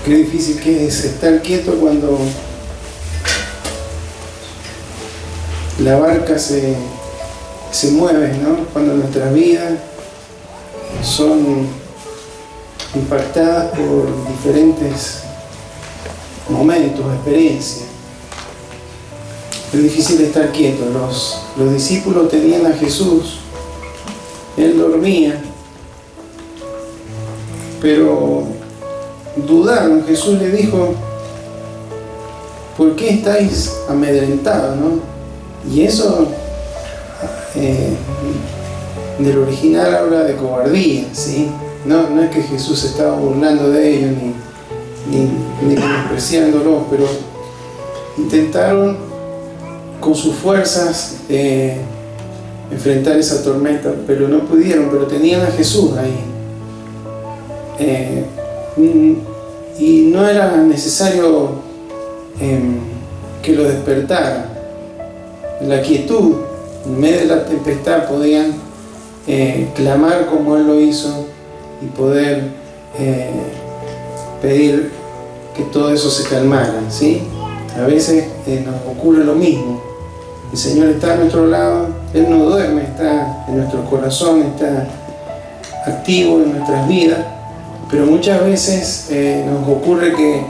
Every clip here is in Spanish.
Qué difícil que es estar quieto cuando la barca se mueve, ¿no? Cuando nuestras vidas son impactadas por diferentes momentos, experiencias. Es difícil estar quieto. Los discípulos tenían a Jesús, Él dormía, pero dudaron. Jesús le dijo: ¿por qué estáis amedrentados, no? Y eso del original habla de cobardía, ¿sí? No es que Jesús se estaba burlando de ellos ni menospreciándolos, pero intentaron con sus fuerzas enfrentar esa tormenta, pero no pudieron. Pero tenían a Jesús ahí. Y no era necesario que lo despertara. En la quietud, en medio de la tempestad, podían clamar como Él lo hizo y poder pedir que todo eso se calmara, ¿sí? A veces nos ocurre lo mismo. El Señor está a nuestro lado, Él no duerme, está en nuestro corazón, está activo en nuestras vidas. Pero muchas veces nos ocurre que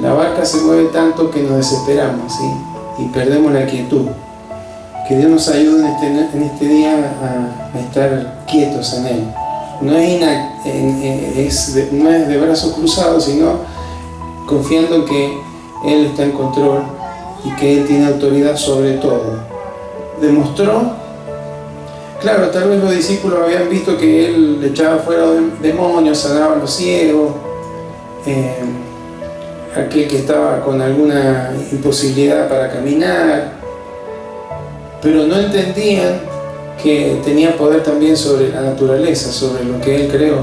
la barca se mueve tanto que nos desesperamos, ¿sí? Y perdemos la quietud. Que Dios nos ayude en este día a estar quietos en Él. No es de brazos cruzados, sino confiando en que Él está en control y que Él tiene autoridad sobre todo. Demostró. Claro, tal vez los discípulos habían visto que Él echaba fuera demonios, sanaba a los ciegos, aquel que estaba con alguna imposibilidad para caminar, pero no entendían que tenía poder también sobre la naturaleza, sobre lo que Él creó.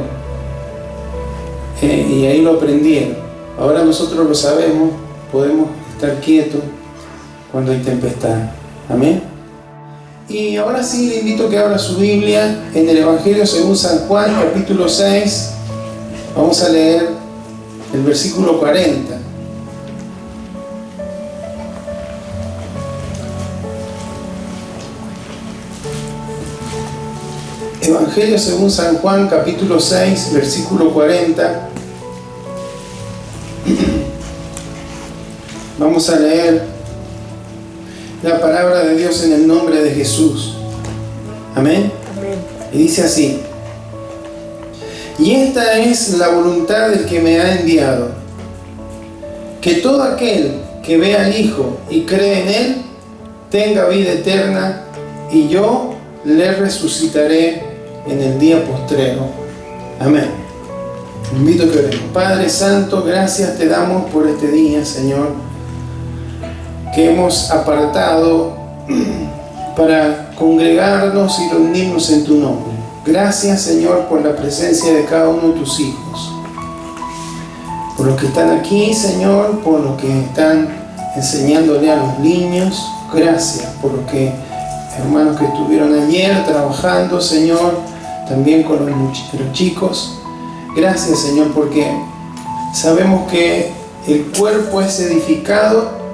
Y ahí lo aprendieron. Ahora nosotros lo sabemos, podemos estar quietos cuando hay tempestad. Amén. Y ahora sí le invito a que abra su Biblia en el Evangelio según San Juan, capítulo 6. Vamos a leer el versículo 40. Evangelio según San Juan, capítulo 6, versículo 40. Vamos a leer la palabra de Dios en el nombre de Jesús. Amén. Amén. Y dice así: y esta es la voluntad del que me ha enviado, que todo aquel que vea al Hijo y cree en Él tenga vida eterna, y yo le resucitaré en el día postrero. Amén. Invito a que oremos. Padre Santo, gracias te damos por este día, Señor, que hemos apartado para congregarnos y reunirnos en tu nombre. Gracias, Señor, por la presencia de cada uno de tus hijos, por los que están aquí, Señor, por los que están enseñándole a los niños. Gracias por los que hermanos que estuvieron ayer trabajando, Señor, también con los chicos. Gracias, Señor, porque sabemos que el cuerpo es edificado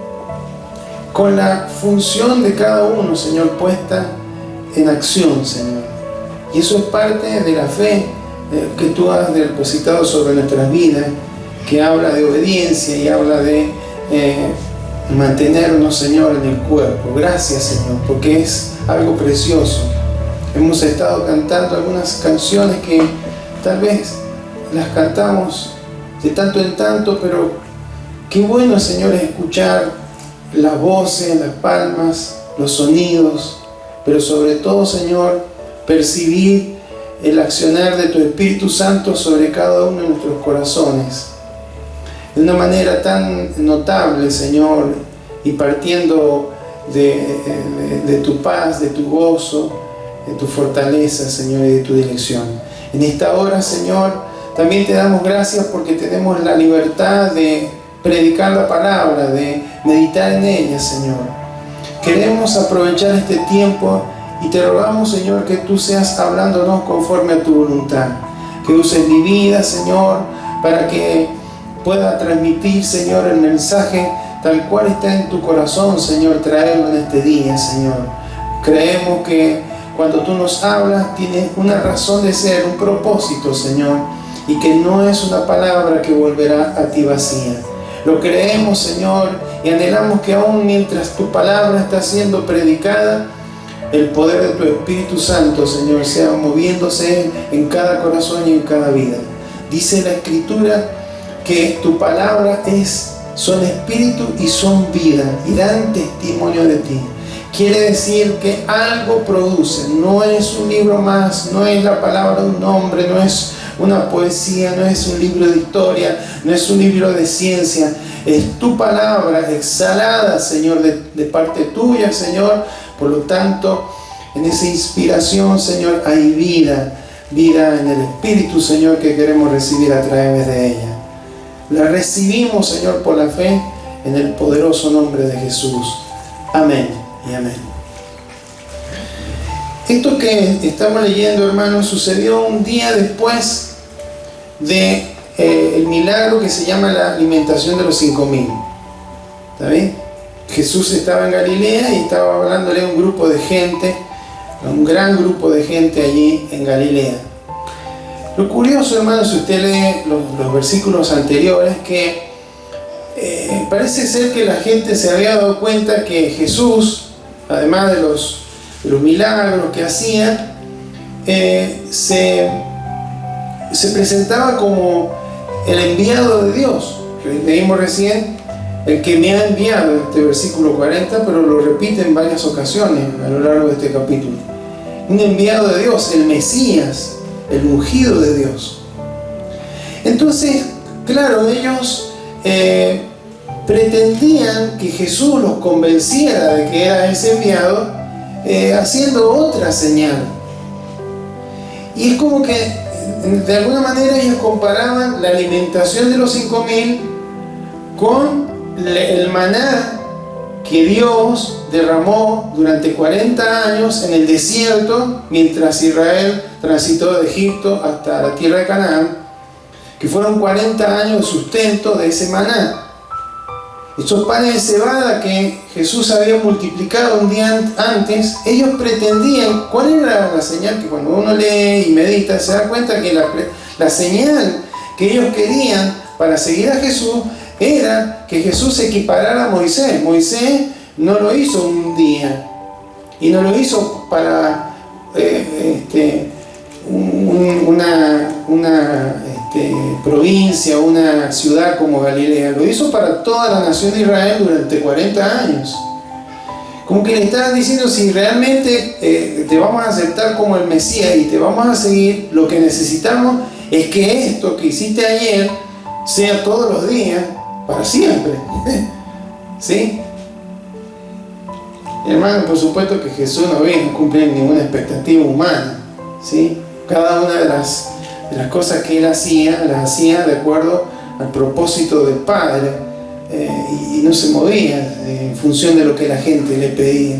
con la función de cada uno, Señor, puesta en acción, Señor. Y eso es parte de la fe que tú has depositado sobre nuestras vidas, que habla de obediencia y habla de mantenernos, Señor, en el cuerpo. Gracias, Señor, porque es algo precioso. Hemos estado cantando algunas canciones que tal vez las cantamos de tanto en tanto, pero qué bueno, Señor, es escuchar las voces, las palmas, los sonidos, pero sobre todo, Señor, percibir el accionar de tu Espíritu Santo sobre cada uno de nuestros corazones de una manera tan notable, Señor, y partiendo de tu paz, de tu gozo, de tu fortaleza, Señor, y de tu dirección. En esta hora, Señor, también te damos gracias porque tenemos la libertad de predicar la palabra, de meditar en ella, Señor. Queremos aprovechar este tiempo y te rogamos, Señor, que tú seas hablándonos conforme a tu voluntad. Que uses mi vida, Señor, para que pueda transmitir, Señor, el mensaje tal cual está en tu corazón, Señor, traerlo en este día, Señor. Creemos que cuando tú nos hablas, tienes una razón de ser, un propósito, Señor, y que no es una palabra que volverá a ti vacía. Lo creemos, Señor, y anhelamos que aún mientras tu palabra está siendo predicada, el poder de tu Espíritu Santo, Señor, sea moviéndose en cada corazón y en cada vida. Dice la Escritura que tu palabra son espíritu y son vida, y dan testimonio de ti. Quiere decir que algo produce, no es un libro más, no es la palabra de un hombre, no es una poesía, no es un libro de historia, no es un libro de ciencia, es tu palabra exhalada, Señor, de parte tuya, Señor. Por lo tanto, en esa inspiración, Señor, hay vida en el Espíritu, Señor, que queremos recibir a través de ella. La recibimos, Señor, por la fe, en el poderoso nombre de Jesús. Amén y amén. Esto que estamos leyendo, hermanos, sucedió un día después de el milagro que se llama la alimentación de los 5.000. ¿Está bien? Jesús estaba en Galilea y estaba hablándole a un grupo de gente, a un gran grupo de gente allí en Galilea. Lo curioso, hermanos, si usted lee los versículos anteriores, que parece ser que la gente se había dado cuenta que Jesús, además de los milagros que hacía, se presentaba como el enviado de Dios. Leímos recién, el que me ha enviado, este versículo 40, pero lo repite en varias ocasiones a lo largo de este capítulo. Un enviado de Dios, el Mesías, el ungido de Dios. Entonces, claro, ellos pretendían que Jesús los convenciera de que era ese enviado, haciendo otra señal. Y es como que de alguna manera ellos comparaban la alimentación de los 5.000 con el maná que Dios derramó durante 40 años en el desierto mientras Israel transitó de Egipto hasta la tierra de Canaán, que fueron 40 años de sustento de ese maná. Esos panes de cebada que Jesús había multiplicado un día antes, ellos pretendían, ¿cuál era la señal? Que cuando uno lee y medita se da cuenta que la señal que ellos querían para seguir a Jesús era que Jesús se equiparara a Moisés. Moisés no lo hizo un día y no lo hizo para una provincia, una ciudad como Galilea. Lo hizo para toda la nación de Israel durante 40 años. Como que le estaban diciendo, si realmente te vamos a aceptar como el Mesías y te vamos a seguir, lo que necesitamos es que esto que hiciste ayer sea todos los días, para siempre. ¿Sí? Hermano, por supuesto que Jesús no vino a cumplir ninguna expectativa humana. ¿Sí? Cada una de las cosas que él hacía, las hacía de acuerdo al propósito del Padre, y no se movía en función de lo que la gente le pedía.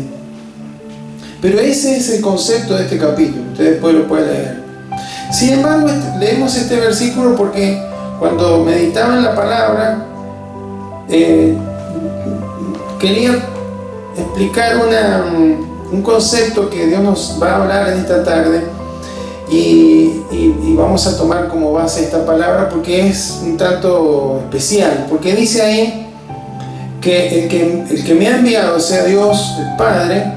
Pero ese es el concepto de este capítulo. Usted después lo puede leer. Sin embargo, leemos este versículo porque cuando meditaba en la palabra, quería explicar un concepto que Dios nos va a hablar en esta tarde. Y vamos a tomar como base esta palabra porque es un tanto especial, porque dice ahí que el que me ha enviado, sea Dios el Padre,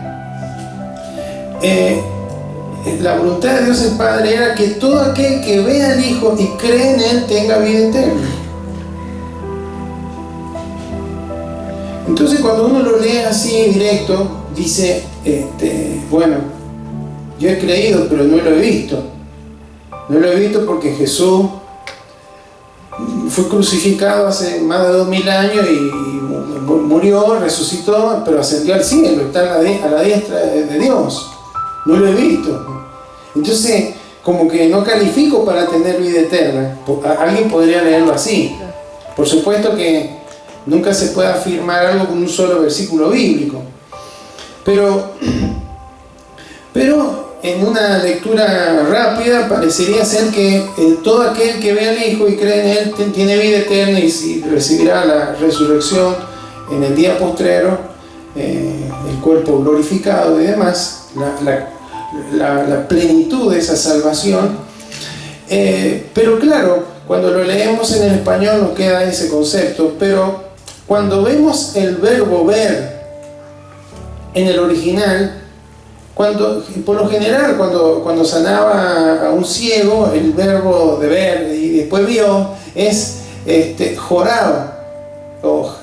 la voluntad de Dios el Padre era que todo aquel que vea al Hijo y cree en Él tenga vida eterna. Entonces cuando uno lo lee así directo, dice, bueno, yo he creído, pero no lo he visto. No lo he visto porque Jesús fue crucificado hace más de 2000 años y murió, resucitó, pero ascendió al cielo, está a la diestra de Dios. No lo he visto. Entonces, como que no califico para tener vida eterna. Alguien podría leerlo así. Por supuesto que nunca se puede afirmar algo con un solo versículo bíblico. Pero en una lectura rápida parecería ser que todo aquel que ve al Hijo y cree en Él tiene vida eterna y recibirá la resurrección en el día postrero, el cuerpo glorificado y demás, la plenitud de esa salvación. Pero claro, cuando lo leemos en el español nos queda ese concepto, pero cuando vemos el verbo ver en el original, por lo general cuando sanaba a un ciego, el verbo de ver y después vio es jorao o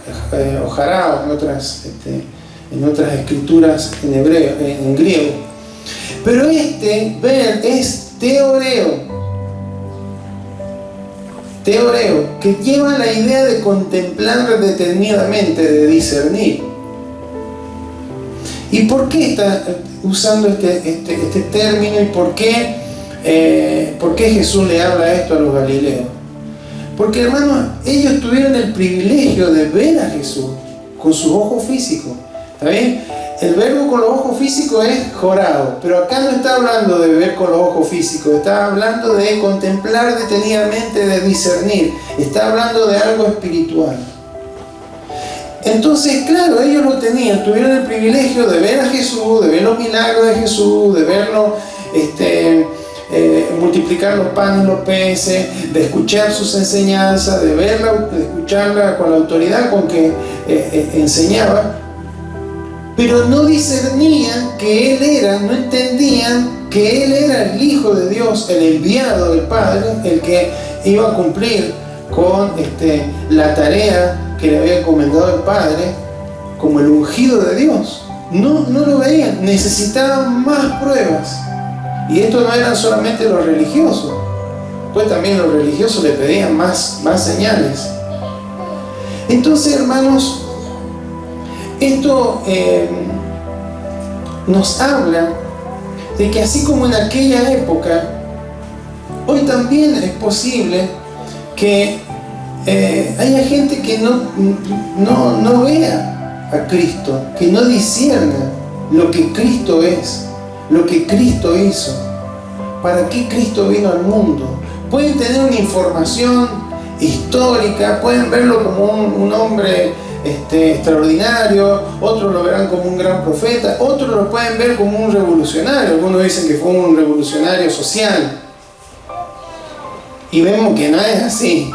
jarao en otras escrituras en hebreo, en griego. Pero ver es teoreo, que lleva la idea de contemplar detenidamente, de discernir. ¿Y por qué está usando este término y por qué Jesús le habla esto a los galileos? Porque, hermanos, ellos tuvieron el privilegio de ver a Jesús con sus ojos físicos. ¿Está bien? El verbo con los ojos físicos es jorado, pero acá no está hablando de ver con los ojos físicos, está hablando de contemplar detenidamente, de discernir, está hablando de algo espiritual. Entonces, claro, ellos lo tenían, tuvieron el privilegio de ver a Jesús, de ver los milagros de Jesús, de verlo multiplicar los panes y los peces, de escuchar sus enseñanzas, de escucharla con la autoridad con que enseñaba, pero no discernían que Él era, no entendían que Él era el Hijo de Dios, el enviado del Padre, el que iba a cumplir con la tarea que le había encomendado el Padre como el ungido de Dios. No lo veían, necesitaban más pruebas. Y esto no eran solamente los religiosos, pues también los religiosos le pedían más señales. Entonces, hermanos, esto nos habla de que así como en aquella época, hoy también es posible que haya gente que no vea a Cristo, que no discierna lo que Cristo es, lo que Cristo hizo, para qué Cristo vino al mundo. Pueden tener una información histórica, pueden verlo como un hombre extraordinario, otros lo verán como un gran profeta, otros lo pueden ver como un revolucionario. Algunos dicen que fue un revolucionario social, y vemos que no es así.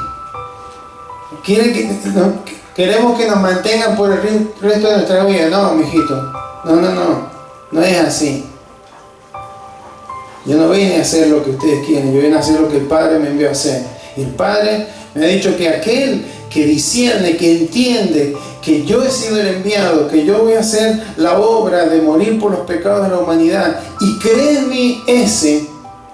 Queremos que nos mantengan por el resto de nuestra vida. No, mijito, no es así. Yo no vine a hacer lo que ustedes quieren, yo vine a hacer lo que el Padre me envió a hacer. Y el Padre me ha dicho que aquel que discierne, que entiende que yo he sido el enviado, que yo voy a hacer la obra de morir por los pecados de la humanidad y cree en mí, ese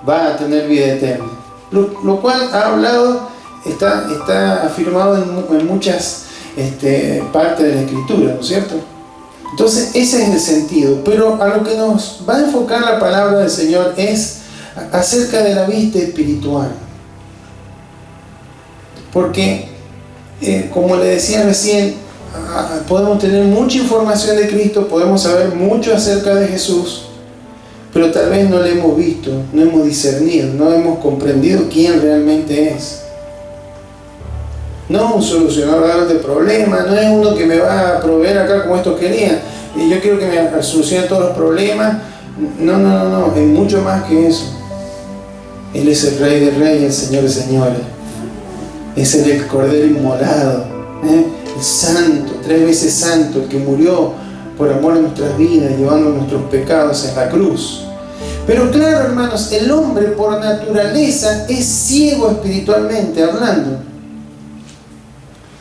va a tener vida eterna. Lo cual ha hablado, está afirmado en muchas partes de la Escritura, ¿no es cierto? Entonces ese es el sentido, pero a lo que nos va a enfocar la palabra del Señor es acerca de la vista espiritual. Porque, como le decía recién, podemos tener mucha información de Cristo, podemos saber mucho acerca de Jesús, pero tal vez no le hemos visto, no hemos discernido, no hemos comprendido quién realmente es. No es un solucionador de problemas, no es uno que me va a proveer acá como estos querían, y yo quiero que me solucione todos los problemas. No, es mucho más que eso. Él es el Rey de Reyes, el Señor de Señores. Es el Cordero inmolado, el Santo, 3 veces Santo, el que murió por amor a nuestras vidas, llevando nuestros pecados en la cruz. Pero claro, hermanos, el hombre por naturaleza es ciego espiritualmente hablando.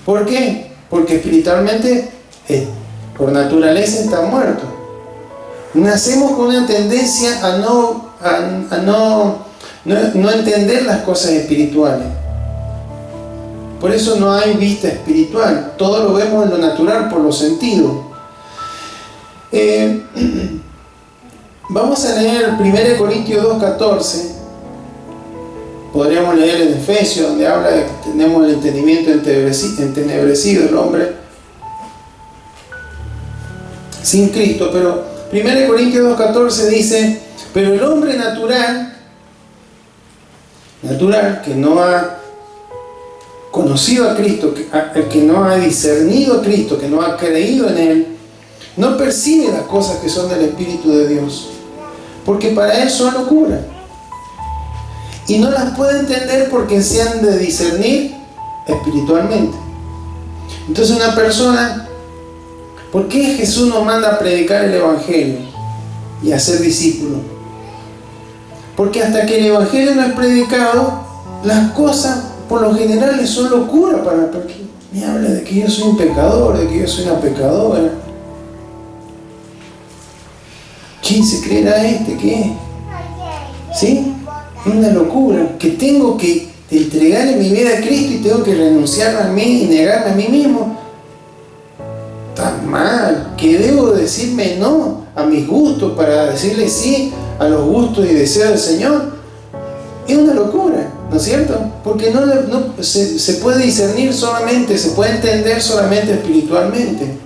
¿Por qué? Porque espiritualmente, por naturaleza, está muerto. Nacemos con una tendencia a no entender las cosas espirituales. Por eso no hay vista espiritual. Todo lo vemos en lo natural, por los sentidos. Vamos a leer 1 Corintios 2:14. Podríamos leer en Efesios, donde habla de que tenemos el entendimiento entenebrecido el hombre sin Cristo, pero 1 Corintios 2:14 dice: pero el hombre natural, que no ha conocido a Cristo, que no ha discernido a Cristo, que no ha creído en Él, no percibe las cosas que son del Espíritu de Dios, porque para él son locura. Y no las puede entender porque se han de discernir espiritualmente. Entonces una persona, ¿por qué Jesús nos manda a predicar el Evangelio y a ser discípulos? Porque hasta que el Evangelio no es predicado, las cosas por lo general son locura para la persona. Me habla de que yo soy un pecador, de que yo soy una pecadora. ¿Quién se creerá ¿Qué? ¿Sí? Es una locura. Que tengo que entregarle mi vida a Cristo y tengo que renunciar a mí y negarme a mí mismo. Está mal. Que debo decirme no a mis gustos para decirle sí a los gustos y deseos del Señor. Es una locura, ¿no es cierto? Porque no se puede discernir solamente, se puede entender solamente espiritualmente.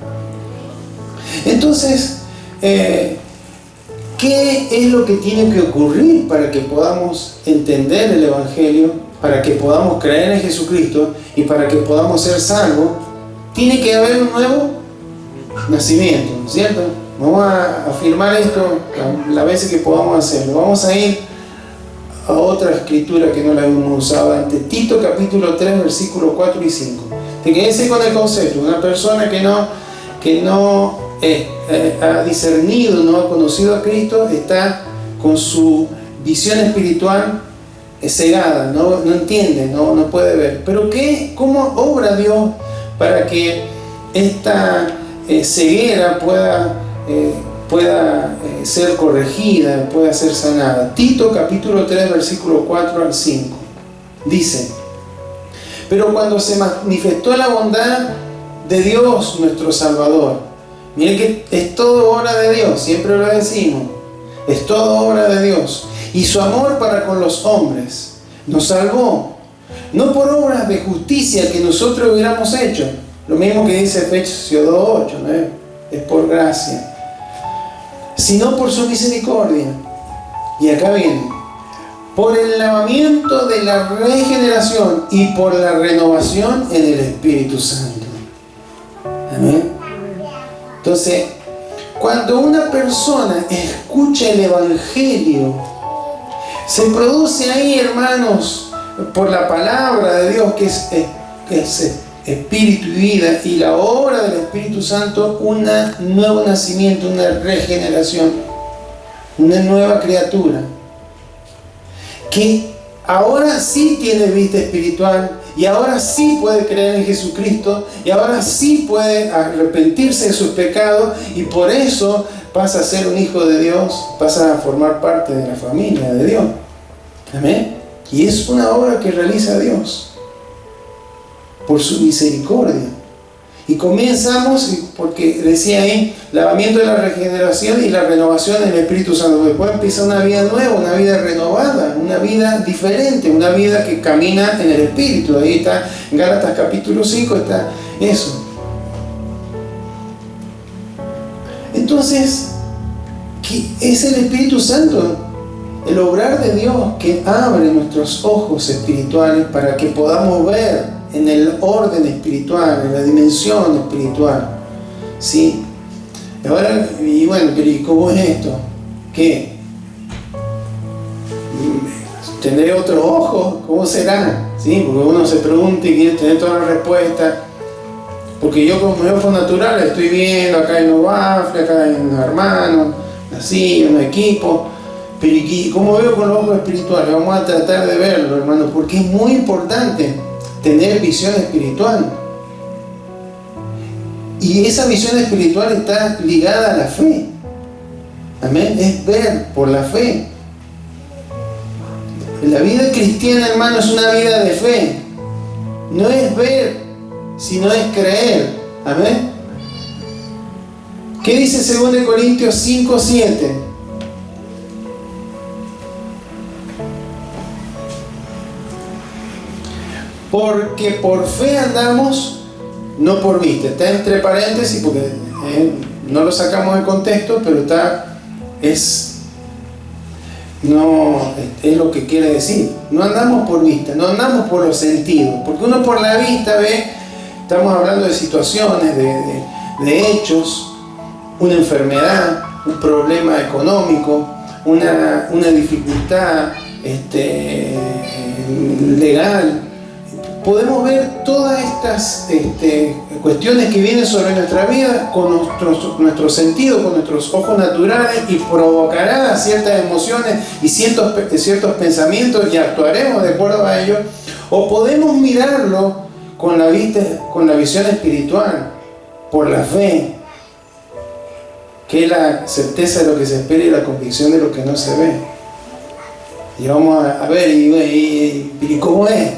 Entonces, ¿qué es lo que tiene que ocurrir para que podamos entender el Evangelio, para que podamos creer en Jesucristo y para que podamos ser salvos? Tiene que haber un nuevo nacimiento, ¿no es cierto? Vamos a afirmar esto las veces que podamos hacerlo. Vamos a ir a otra escritura que no la hemos usado antes. Tito capítulo 3, versículos 4 y 5. Te quédese con el concepto. Una persona que no ha discernido, no ha conocido a Cristo, está con su visión espiritual cegada, no entiende, no puede ver. Pero ¿cómo obra Dios para que esta ceguera pueda ser corregida, pueda ser sanada? Tito capítulo 3, versículo 4 al 5. Dice: pero cuando se manifestó la bondad de Dios nuestro Salvador, miren que es todo obra de Dios, siempre lo decimos, es todo obra de Dios, y su amor para con los hombres nos salvó, no por obras de justicia que nosotros hubiéramos hecho, lo mismo que dice Efesios 2:8, ¿no? Es por gracia, sino por su misericordia. Y acá viene: por el lavamiento de la regeneración y por la renovación en el Espíritu Santo. Amén. Entonces, cuando una persona escucha el Evangelio, se produce ahí, hermanos, por la palabra de Dios, que es espíritu y vida, y la obra del Espíritu Santo, un nuevo nacimiento, una regeneración, una nueva criatura, que ahora sí tiene vista espiritual, y ahora sí puede creer en Jesucristo, y ahora sí puede arrepentirse de sus pecados, y por eso pasa a ser un hijo de Dios, pasa a formar parte de la familia de Dios. Amén. Y es una obra que realiza Dios por su misericordia. Y comenzamos, porque decía ahí, lavamiento de la regeneración y la renovación en el Espíritu Santo. Después empieza una vida nueva, una vida renovada, una vida diferente, una vida que camina en el Espíritu. Ahí está, en Gálatas capítulo 5 está eso. Entonces, ¿qué es el Espíritu Santo? El obrar de Dios que abre nuestros ojos espirituales para que podamos ver en el orden espiritual, en la dimensión espiritual, ¿sí? Ahora, y bueno, pero ¿y cómo es esto? ¿Qué? ¿Tendré otro ojo? ¿Cómo será? ¿Sí? Porque uno se pregunta y quiere tener todas las respuestas. Porque yo con mi ojo natural estoy viendo acá en Novafre, acá en los hermanos, así, en un equipo. Pero ¿y cómo veo con los ojos espirituales? Vamos a tratar de verlo, hermanos, porque es muy importante tener visión espiritual. Y esa visión espiritual está ligada a la fe. Amén. Es ver por la fe. La vida cristiana, hermano, es una vida de fe. No es ver, sino es creer. Amén. ¿Qué dice 2 Corintios 5:7? Porque por fe andamos, no por vista. Está entre paréntesis porque no lo sacamos de contexto, pero es lo que quiere decir. No andamos por vista, no andamos por los sentidos, porque uno por la vista ve, estamos hablando de situaciones, de hechos, una enfermedad, un problema económico, una dificultad legal. Podemos ver todas estas cuestiones que vienen sobre nuestra vida con nuestro sentido, con nuestros ojos naturales, y provocará ciertas emociones y ciertos pensamientos, y actuaremos de acuerdo a ello. O podemos mirarlo con la visión espiritual, por la fe, que es la certeza de lo que se espera y la convicción de lo que no se ve. Y vamos a ver, ¿y cómo es?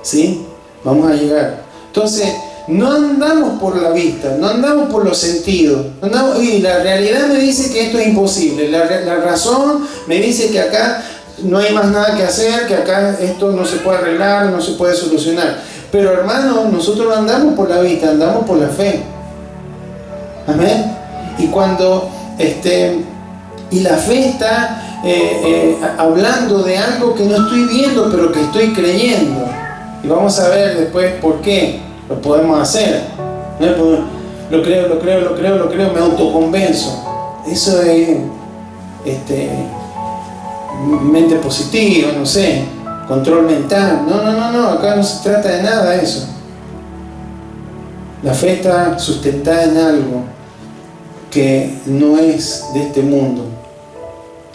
¿Sí? Vamos a llegar. Entonces, no andamos por la vista, no andamos por los sentidos. Y la realidad me dice que esto es imposible. La razón me dice que acá no hay más nada que hacer, que acá esto no se puede arreglar, no se puede solucionar. Pero hermanos, nosotros no andamos por la vista, andamos por la fe. Amén. Y cuando y la fe está hablando de algo que no estoy viendo, pero que estoy creyendo. Y vamos a ver después por qué lo podemos hacer. Lo creo, me autoconvenzo. Eso es mente positiva, no sé, control mental. No, acá no se trata de nada de eso. La fe está sustentada en algo que no es de este mundo.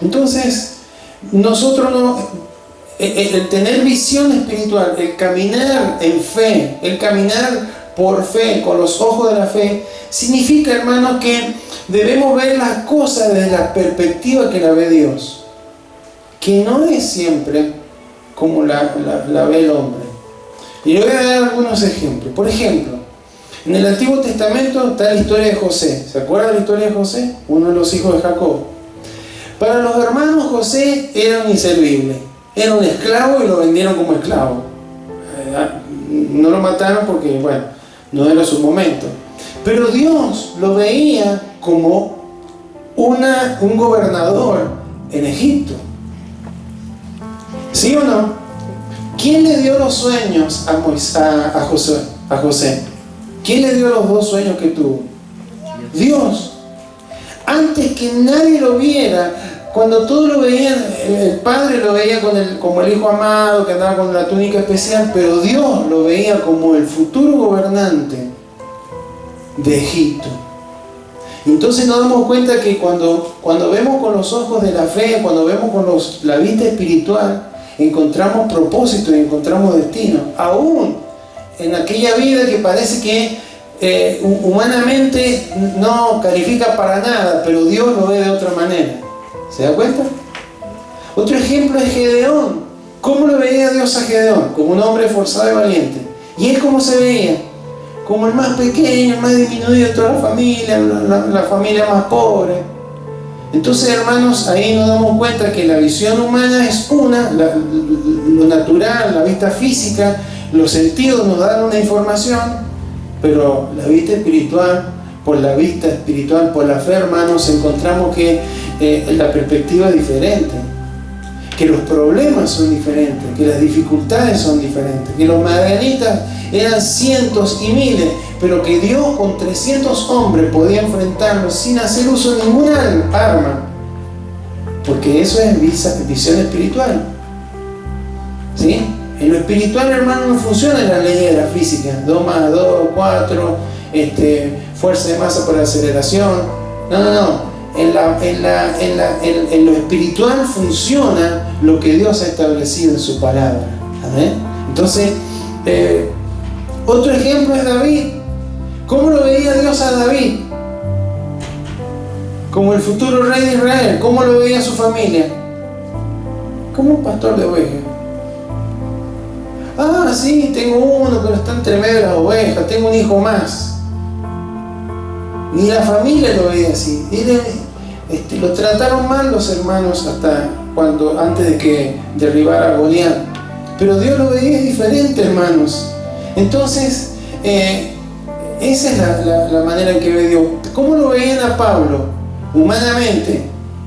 Entonces, nosotros el tener visión espiritual, el caminar en fe, el caminar por fe, con los ojos de la fe, significa, hermanos, que debemos ver las cosas desde la perspectiva que la ve Dios, que no es siempre como la ve el hombre. Y le voy a dar algunos ejemplos. Por ejemplo, en el Antiguo Testamento está la historia de José. ¿Se acuerdan la historia de José? Uno de los hijos de Jacob. Para los hermanos, José era un inservible. Era un esclavo y lo vendieron como esclavo. No lo mataron porque, bueno, no era su momento. Pero Dios lo veía como un gobernador en Egipto. ¿Sí o no? ¿Quién le dio los sueños a José? ¿Quién le dio los 2 sueños que tuvo? Dios. Antes que nadie lo viera, cuando todos lo veían, el padre lo veía como el hijo amado que andaba con la túnica especial, pero Dios lo veía como el futuro gobernante de Egipto. Entonces nos damos cuenta que cuando vemos con los ojos de la fe, cuando vemos con la vista espiritual, encontramos propósito y encontramos destino. Aún en aquella vida que parece que humanamente no califica para nada, pero Dios lo ve de otra manera. ¿Se da cuenta? Otro ejemplo es Gedeón. ¿Cómo lo veía Dios a Gedeón? Como un hombre esforzado y valiente. ¿Y él cómo se veía? Como el más pequeño, el más disminuido de toda la familia, la familia más pobre. Entonces, hermanos, ahí nos damos cuenta que la visión humana es lo natural, la vista física, los sentidos nos dan una información, pero la vista espiritual, por la vista espiritual, por la fe, hermanos, encontramos que la perspectiva es diferente, que los problemas son diferentes, que las dificultades son diferentes, que los madianitas eran cientos y miles, pero que Dios con 300 hombres podía enfrentarlos sin hacer uso de ninguna arma, porque eso es visión espiritual. ¿Sí? En lo espiritual, hermano, no funciona la ley de la física, 2 más 2, 4, fuerza de masa por aceleración. No. En lo espiritual funciona lo que Dios ha establecido en su palabra. ¿Amén? Entonces, otro ejemplo es David. ¿Cómo lo veía Dios a David? Como el futuro rey de Israel. ¿Cómo lo veía su familia? Como un pastor de ovejas. Ah, sí, tengo uno, pero está entre medio de las ovejas. Tengo un hijo más. Ni la familia lo veía así. Lo trataron mal los hermanos antes de que derribara a Goliat. Pero Dios lo veía diferente, hermanos. Entonces, Esa es la manera en que ve Dios. ¿Cómo lo veían a Pablo? Humanamente.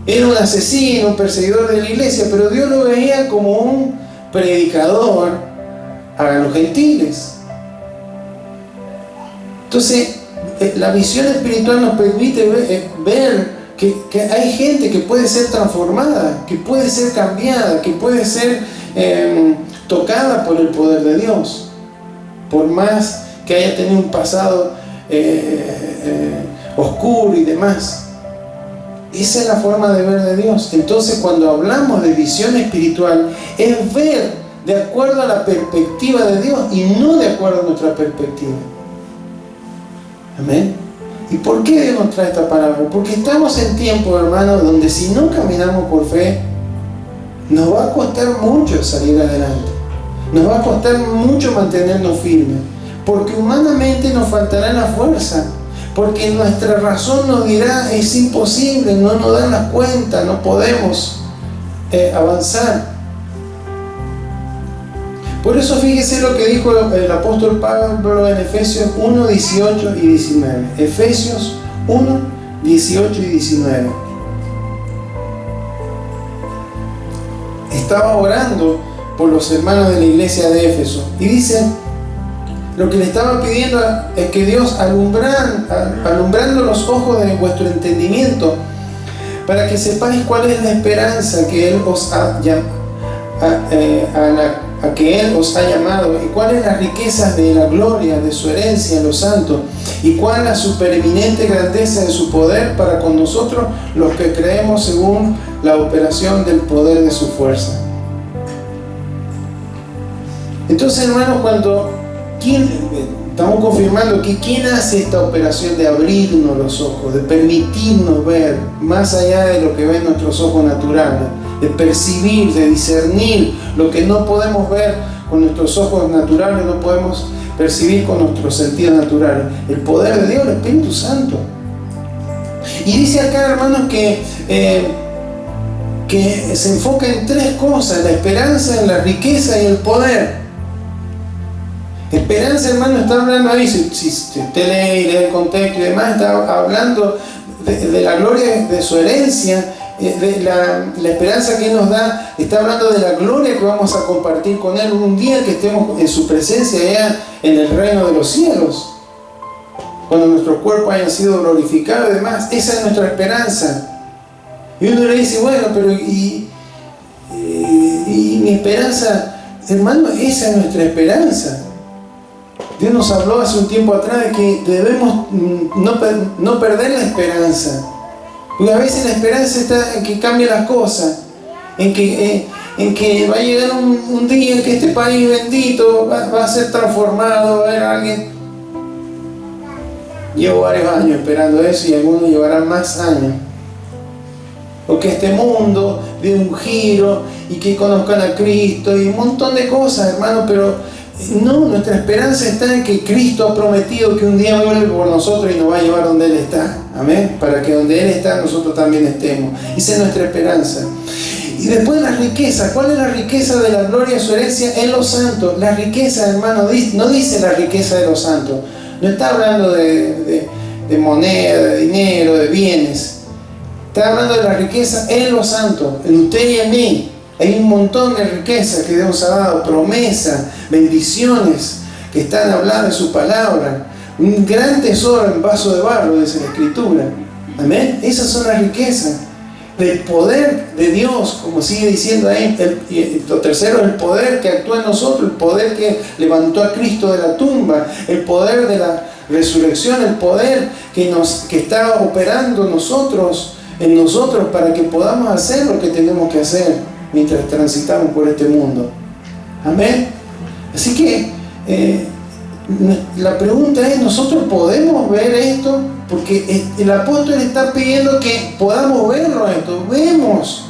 Era un asesino, un perseguidor de la iglesia, pero Dios lo veía como un predicador a los gentiles. Entonces, la visión espiritual nos permite ver que hay gente que puede ser transformada, que puede ser cambiada, que puede ser tocada por el poder de Dios, por más que haya tenido un pasado oscuro y demás. Esa es la forma de ver de Dios. Entonces, cuando hablamos de visión espiritual, es ver de acuerdo a la perspectiva de Dios y no de acuerdo a nuestra perspectiva. Amén. ¿Y por qué Dios nos trae esta palabra? Porque estamos en tiempos, hermanos, donde si no caminamos por fe, nos va a costar mucho salir adelante. Nos va a costar mucho mantenernos firmes. Porque humanamente nos faltará la fuerza. Porque nuestra razón nos dirá, es imposible, no nos dan las cuentas, no podemos avanzar. Por eso fíjese lo que dijo el apóstol Pablo en Efesios 1, 18 y 19. Efesios 1, 18 y 19. Estaba orando por los hermanos de la iglesia de Éfeso. Y dice, lo que le estaba pidiendo es que Dios alumbrando los ojos de vuestro entendimiento, para que sepáis cuál es la esperanza que Él os ha llamado, y cuáles las riquezas de la gloria de su herencia en los santos, y cuál la supereminente grandeza de su poder para con nosotros los que creemos según la operación del poder de su fuerza. Entonces, hermanos, estamos confirmando que ¿quién hace esta operación de abrirnos los ojos, de permitirnos ver más allá de lo que ven nuestros ojos naturales, de percibir, de discernir lo que no podemos ver con nuestros ojos naturales, no podemos percibir con nuestros sentidos naturales? El poder de Dios, el Espíritu Santo. Y dice acá, hermanos, que se enfoca en tres cosas: la esperanza, la riqueza y el poder. Esperanza, hermano, está hablando ahí, si usted lee el contexto y demás, está hablando de la gloria de su herencia, de la esperanza que Él nos da. Está hablando de la gloria que vamos a compartir con Él un día que estemos en su presencia allá en el reino de los cielos, cuando nuestros cuerpos hayan sido glorificados y demás. Esa es nuestra esperanza. Y uno le dice, bueno, pero y mi esperanza, hermano, esa es nuestra esperanza. Dios nos habló hace un tiempo atrás de que debemos no perder la esperanza. Porque a veces la esperanza está en que cambien las cosas, en que va a llegar un día en que este país bendito va a ser transformado, va a haber alguien. Llevo varios años esperando eso y algunos llevarán más años. O que este mundo dé un giro y que conozcan a Cristo y un montón de cosas, hermano, pero no, nuestra esperanza está en que Cristo ha prometido que un día vuelve por nosotros y nos va a llevar donde Él está. Amén. Para que donde Él está, nosotros también estemos. Esa es nuestra esperanza. Y después la riqueza. ¿Cuál es la riqueza de la gloria de su herencia en los santos? La riqueza, hermano, no dice la riqueza de los santos. No está hablando de moneda, de dinero, de bienes. Está hablando de la riqueza en los santos, en usted y en mí. Hay un montón de riquezas que Dios ha dado, promesas, bendiciones que están hablando en su palabra. Un gran tesoro en vaso de barro, dice la Escritura. Amén. Esas son las riquezas del poder de Dios, como sigue diciendo ahí. Lo tercero es el poder que actúa en nosotros, el poder que levantó a Cristo de la tumba, el poder de la resurrección, el poder que está operando en nosotros para que podamos hacer lo que tenemos que hacer mientras transitamos por este mundo. Amén. Así que la pregunta es, ¿nosotros podemos ver esto? Porque el apóstol está pidiendo que podamos verlo esto. Vemos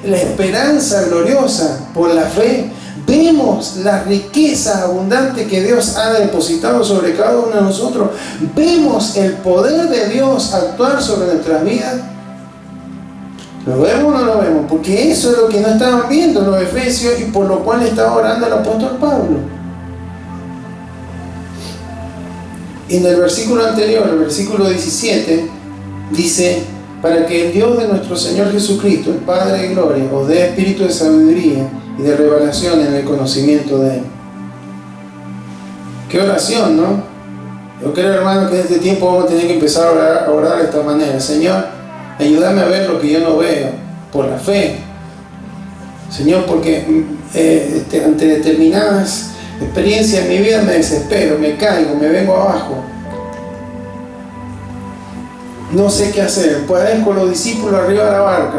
la esperanza gloriosa por la fe. Vemos la riqueza abundante que Dios ha depositado sobre cada uno de nosotros. Vemos el poder de Dios actuar sobre nuestras vidas. ¿Lo vemos o no lo vemos? Porque eso es lo que no estaban viendo los efesios y por lo cual estaba orando el apóstol Pablo. en el versículo anterior, el versículo 17, dice: para que el Dios de nuestro Señor Jesucristo, el Padre de gloria, os dé espíritu de sabiduría y de revelación en el conocimiento de Él. Qué oración, ¿no? Yo creo, hermano, que en este tiempo vamos a tener que empezar a orar de esta manera: Señor, ayúdame a ver lo que yo no veo, por la fe. Señor, porque ante determinadas experiencias en mi vida me desespero, me caigo, me vengo abajo. No sé qué hacer. Padezco los discípulos arriba de la barca.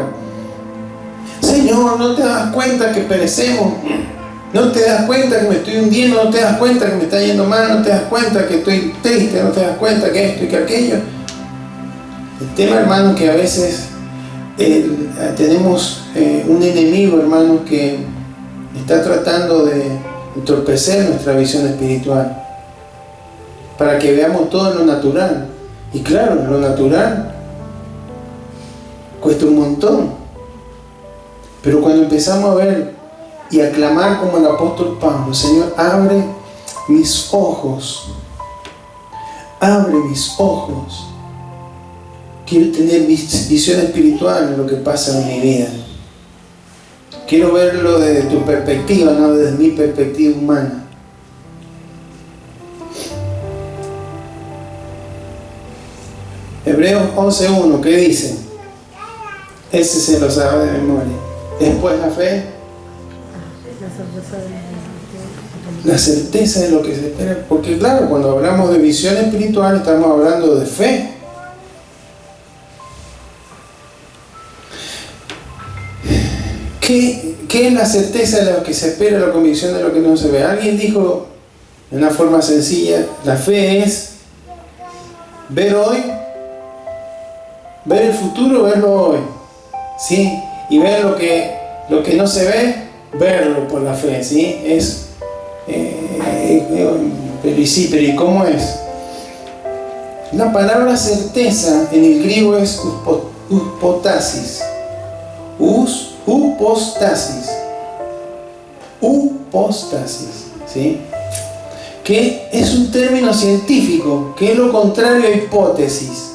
Señor, ¿no te das cuenta que perecemos? ¿No te das cuenta que me estoy hundiendo? ¿No te das cuenta que me está yendo mal? ¿No te das cuenta que estoy triste? ¿No te das cuenta que esto y que aquello? El tema, hermano, que a veces tenemos un enemigo, hermano, que está tratando de entorpecer nuestra visión espiritual para que veamos todo en lo natural. Y claro, lo natural cuesta un montón, pero cuando empezamos a ver y a clamar como el apóstol Pablo: Señor, abre mis ojos, quiero tener visión espiritual en lo que pasa en mi vida, quiero verlo desde tu perspectiva, no desde mi perspectiva humana. Hebreos 11:1, ¿qué dice? Ese se lo sabe de memoria. Después la fe, la certeza de lo que se espera. Porque claro, cuando hablamos de visión espiritual estamos hablando de fe. ¿Qué es la certeza de lo que se espera, la convicción de lo que no se ve? Alguien dijo de una forma sencilla: la fe es ver hoy, ver el futuro, verlo hoy, ¿sí? Y ver lo que no se ve, verlo por la fe, ¿sí? Pero ¿y cómo es? La palabra certeza en el griego es upostasis. Upostasis, ¿sí? Que es un término científico, que es lo contrario a hipótesis.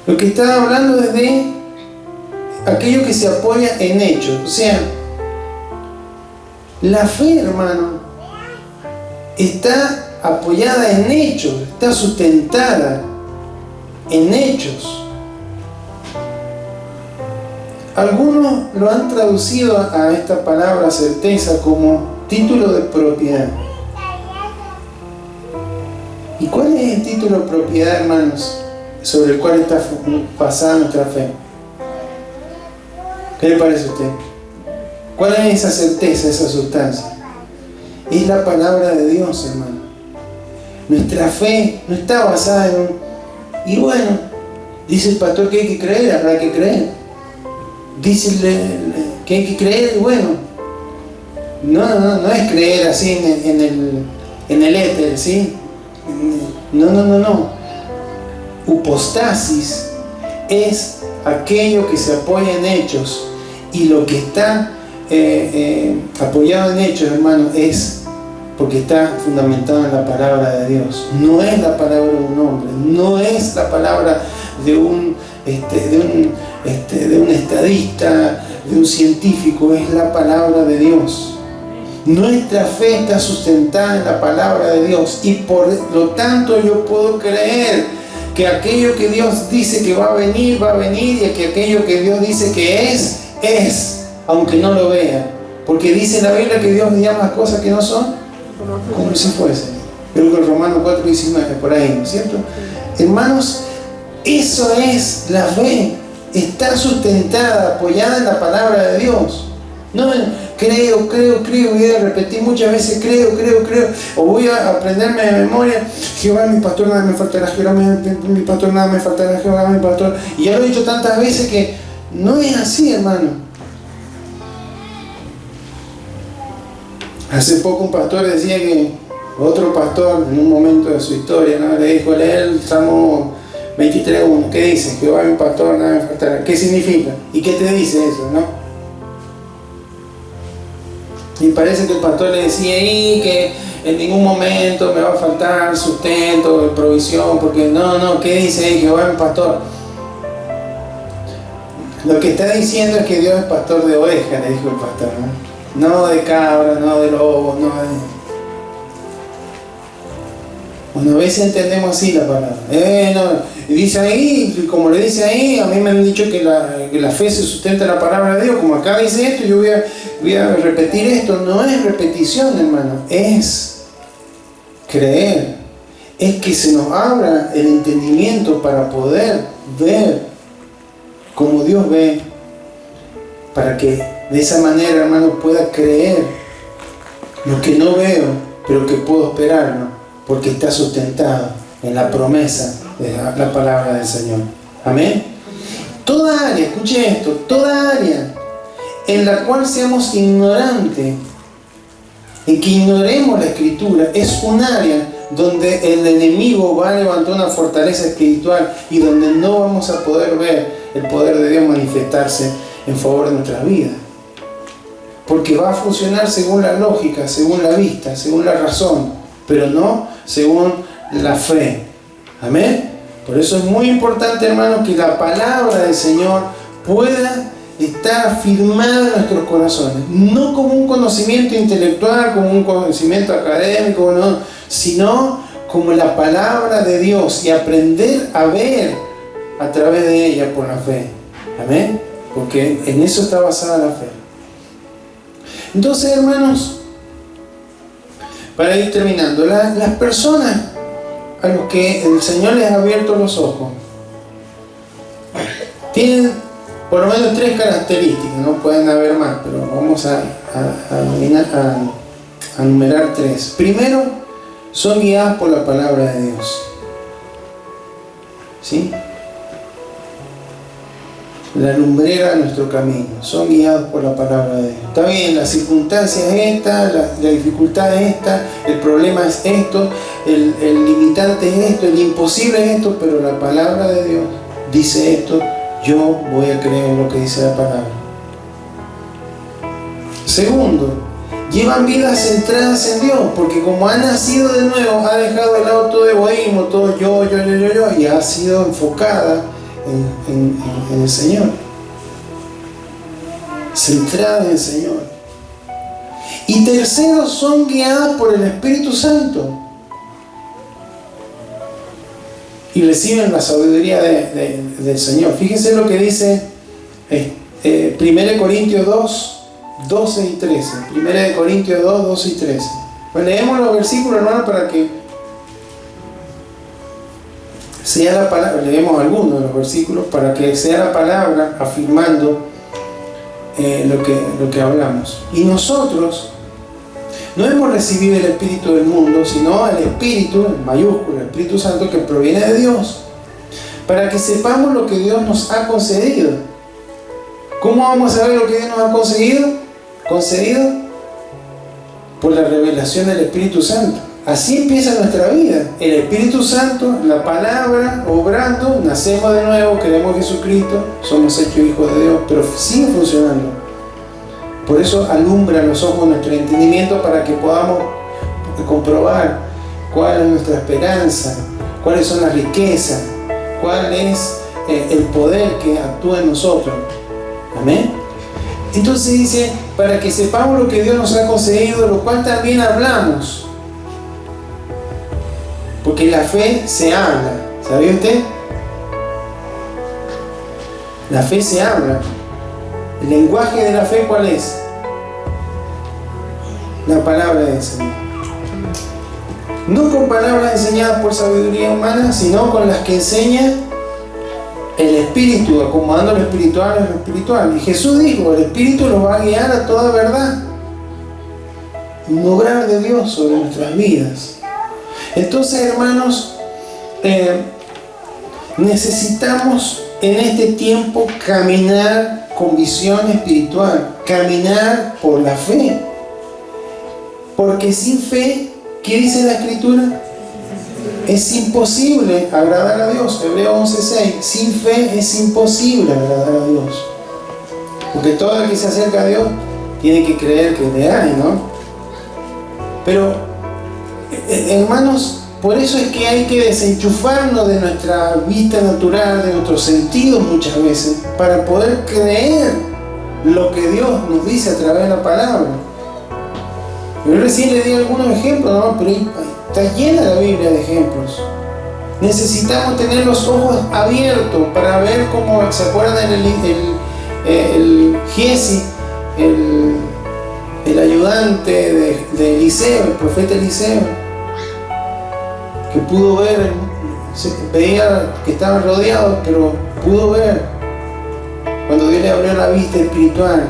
Lo que está hablando es de aquello que se apoya en hechos. O sea, la fe, hermano, está apoyada en hechos, está sustentada en hechos. Algunos lo han traducido a esta palabra certeza como título de propiedad. ¿Y cuál es el título de propiedad, hermanos, sobre el cual está basada nuestra fe? ¿Qué le parece a usted? ¿Cuál es esa certeza, esa sustancia? Es la palabra de Dios, hermano. Nuestra fe no está basada en y bueno, dice el pastor que hay que creer, habrá que creer. Dice que hay que creer, y bueno, no es creer así en el éter, ¿sí? No. Upostasis es aquello que se apoya en hechos, y lo que está apoyado en hechos, hermano, es porque está fundamentado en la palabra de Dios. No es la palabra de un hombre, no es la palabra de un estadista, de un científico, es la palabra de Dios. Nuestra fe está sustentada en la palabra de Dios, y por lo tanto yo puedo creer que aquello que Dios dice que va a venir, y que aquello que Dios dice que es, aunque no lo vea. Porque dice la Biblia que Dios llama las cosas que no son como si fuesen. Creo que el Romanos 4:19, por ahí, ¿no es cierto? Hermanos, eso es la fe. Está sustentada, apoyada en la palabra de Dios. No creo, voy a repetir muchas veces creo, o voy a aprenderme de memoria: Jehová mi pastor, nada me faltará, Jehová mi pastor, nada me faltará, Jehová mi pastor. Y ya lo he dicho tantas veces que no es así, hermano. Hace poco un pastor decía que otro pastor, en un momento de su historia, ¿no?, le dijo: leer el Salmo 23:1, ¿qué dice? Jehová mi pastor, nada me faltará. ¿Qué significa? ¿Y qué te dice eso, no? Y parece que el pastor le decía ahí que en ningún momento me va a faltar sustento, provisión, porque no, ¿qué dice ahí Jehová mi pastor? Lo que está diciendo es que Dios es pastor de ovejas, le dijo el pastor, ¿no? No de cabra, no de lobos, no de... Bueno, a veces entendemos así la palabra. Y dice ahí, como le dice ahí, a mí me han dicho que la fe se sustenta en la palabra de Dios. Como acá dice esto, yo voy a repetir esto. No es repetición, hermano, es creer. Es que se nos abra el entendimiento para poder ver como Dios ve, para que de esa manera, hermano, pueda creer lo que no veo, pero que puedo esperarlo, porque está sustentado en la promesa de la palabra del Señor. Amén. Toda área, escuche esto, toda área en la cual seamos ignorantes, en que ignoremos la Escritura, es un área donde el enemigo va a levantar una fortaleza espiritual y donde no vamos a poder ver el poder de Dios manifestarse en favor de nuestras vidas. Porque va a funcionar según la lógica, según la vista, según la razón, pero no según la fe. Amén. Por eso es muy importante, hermanos, que la palabra del Señor pueda estar firmada en nuestros corazones. No como un conocimiento intelectual, como un conocimiento académico, no, sino como la palabra de Dios y aprender a ver a través de ella por la fe. Amén. Porque en eso está basada la fe. Entonces, hermanos, para ir terminando, las personas a los que el Señor les ha abierto los ojos tienen por lo menos 3 características, no pueden haber más, pero vamos a enumerar 3. Primero, son guiadas por la palabra de Dios. ¿Sí? La lumbrera de nuestro camino, son guiados por la palabra de Dios. Está bien, la circunstancia es esta, la dificultad es esta, el problema es esto, el limitante es esto, el imposible es esto, pero la palabra de Dios dice esto, yo voy a creer en lo que dice la palabra. Segundo, llevan vidas centradas en Dios, porque como ha nacido de nuevo, ha dejado de lado todo egoísmo, todo yo, y ha sido enfocada en el Señor, centrada en el Señor. Y tercero, son guiadas por el Espíritu Santo y reciben la sabiduría del Señor. Fíjense lo que dice 1 Corintios 2, 12 y 13. 1 Corintios 2, 12 y 13. Pues leemos los versículos, hermano, para que sea la palabra, leemos algunos de los versículos para que sea la palabra afirmando lo que hablamos. Y nosotros no hemos recibido el Espíritu del mundo, sino el Espíritu, en mayúscula, el Espíritu Santo que proviene de Dios, para que sepamos lo que Dios nos ha concedido. ¿Cómo vamos a saber lo que Dios nos ha concedido? Por la revelación del Espíritu Santo. Así empieza nuestra vida. El Espíritu Santo, la palabra, obrando, nacemos de nuevo, creemos en Jesucristo, somos hechos hijos de Dios, pero sigue funcionando. Por eso alumbra los ojos de nuestro entendimiento para que podamos comprobar cuál es nuestra esperanza, cuáles son las riquezas, cuál es el poder que actúa en nosotros. Amén. Entonces dice, para que sepamos lo que Dios nos ha concedido, lo cual también hablamos. Porque la fe se habla. ¿Sabía usted? La fe se habla. El lenguaje de la fe, ¿cuál es? La palabra del Señor. No con palabras enseñadas por sabiduría humana, sino con las que enseña el Espíritu, acomodando lo espiritual a lo espiritual. Y Jesús dijo, el Espíritu nos va a guiar a toda verdad. Un obrar de Dios sobre nuestras vidas. Entonces, hermanos, necesitamos en este tiempo caminar con visión espiritual, caminar por la fe. Porque sin fe, ¿qué dice la Escritura? Es imposible agradar a Dios. Hebreos 11:6. Sin fe es imposible agradar a Dios. Porque todo el que se acerca a Dios tiene que creer que le hay, ¿no? Pero Hermanos, por eso es que hay que desenchufarnos de nuestra vista natural, de nuestros sentidos muchas veces, para poder creer lo que Dios nos dice a través de la palabra. Yo recién le di algunos ejemplos, ¿no? Pero está llena la Biblia de ejemplos. Necesitamos tener los ojos abiertos para ver cómo, ¿se acuerdan el Giesi, el ayudante de Eliseo, el profeta Eliseo, que pudo ver, veía que estaban rodeados, pero pudo ver, cuando Dios le abrió la vista espiritual,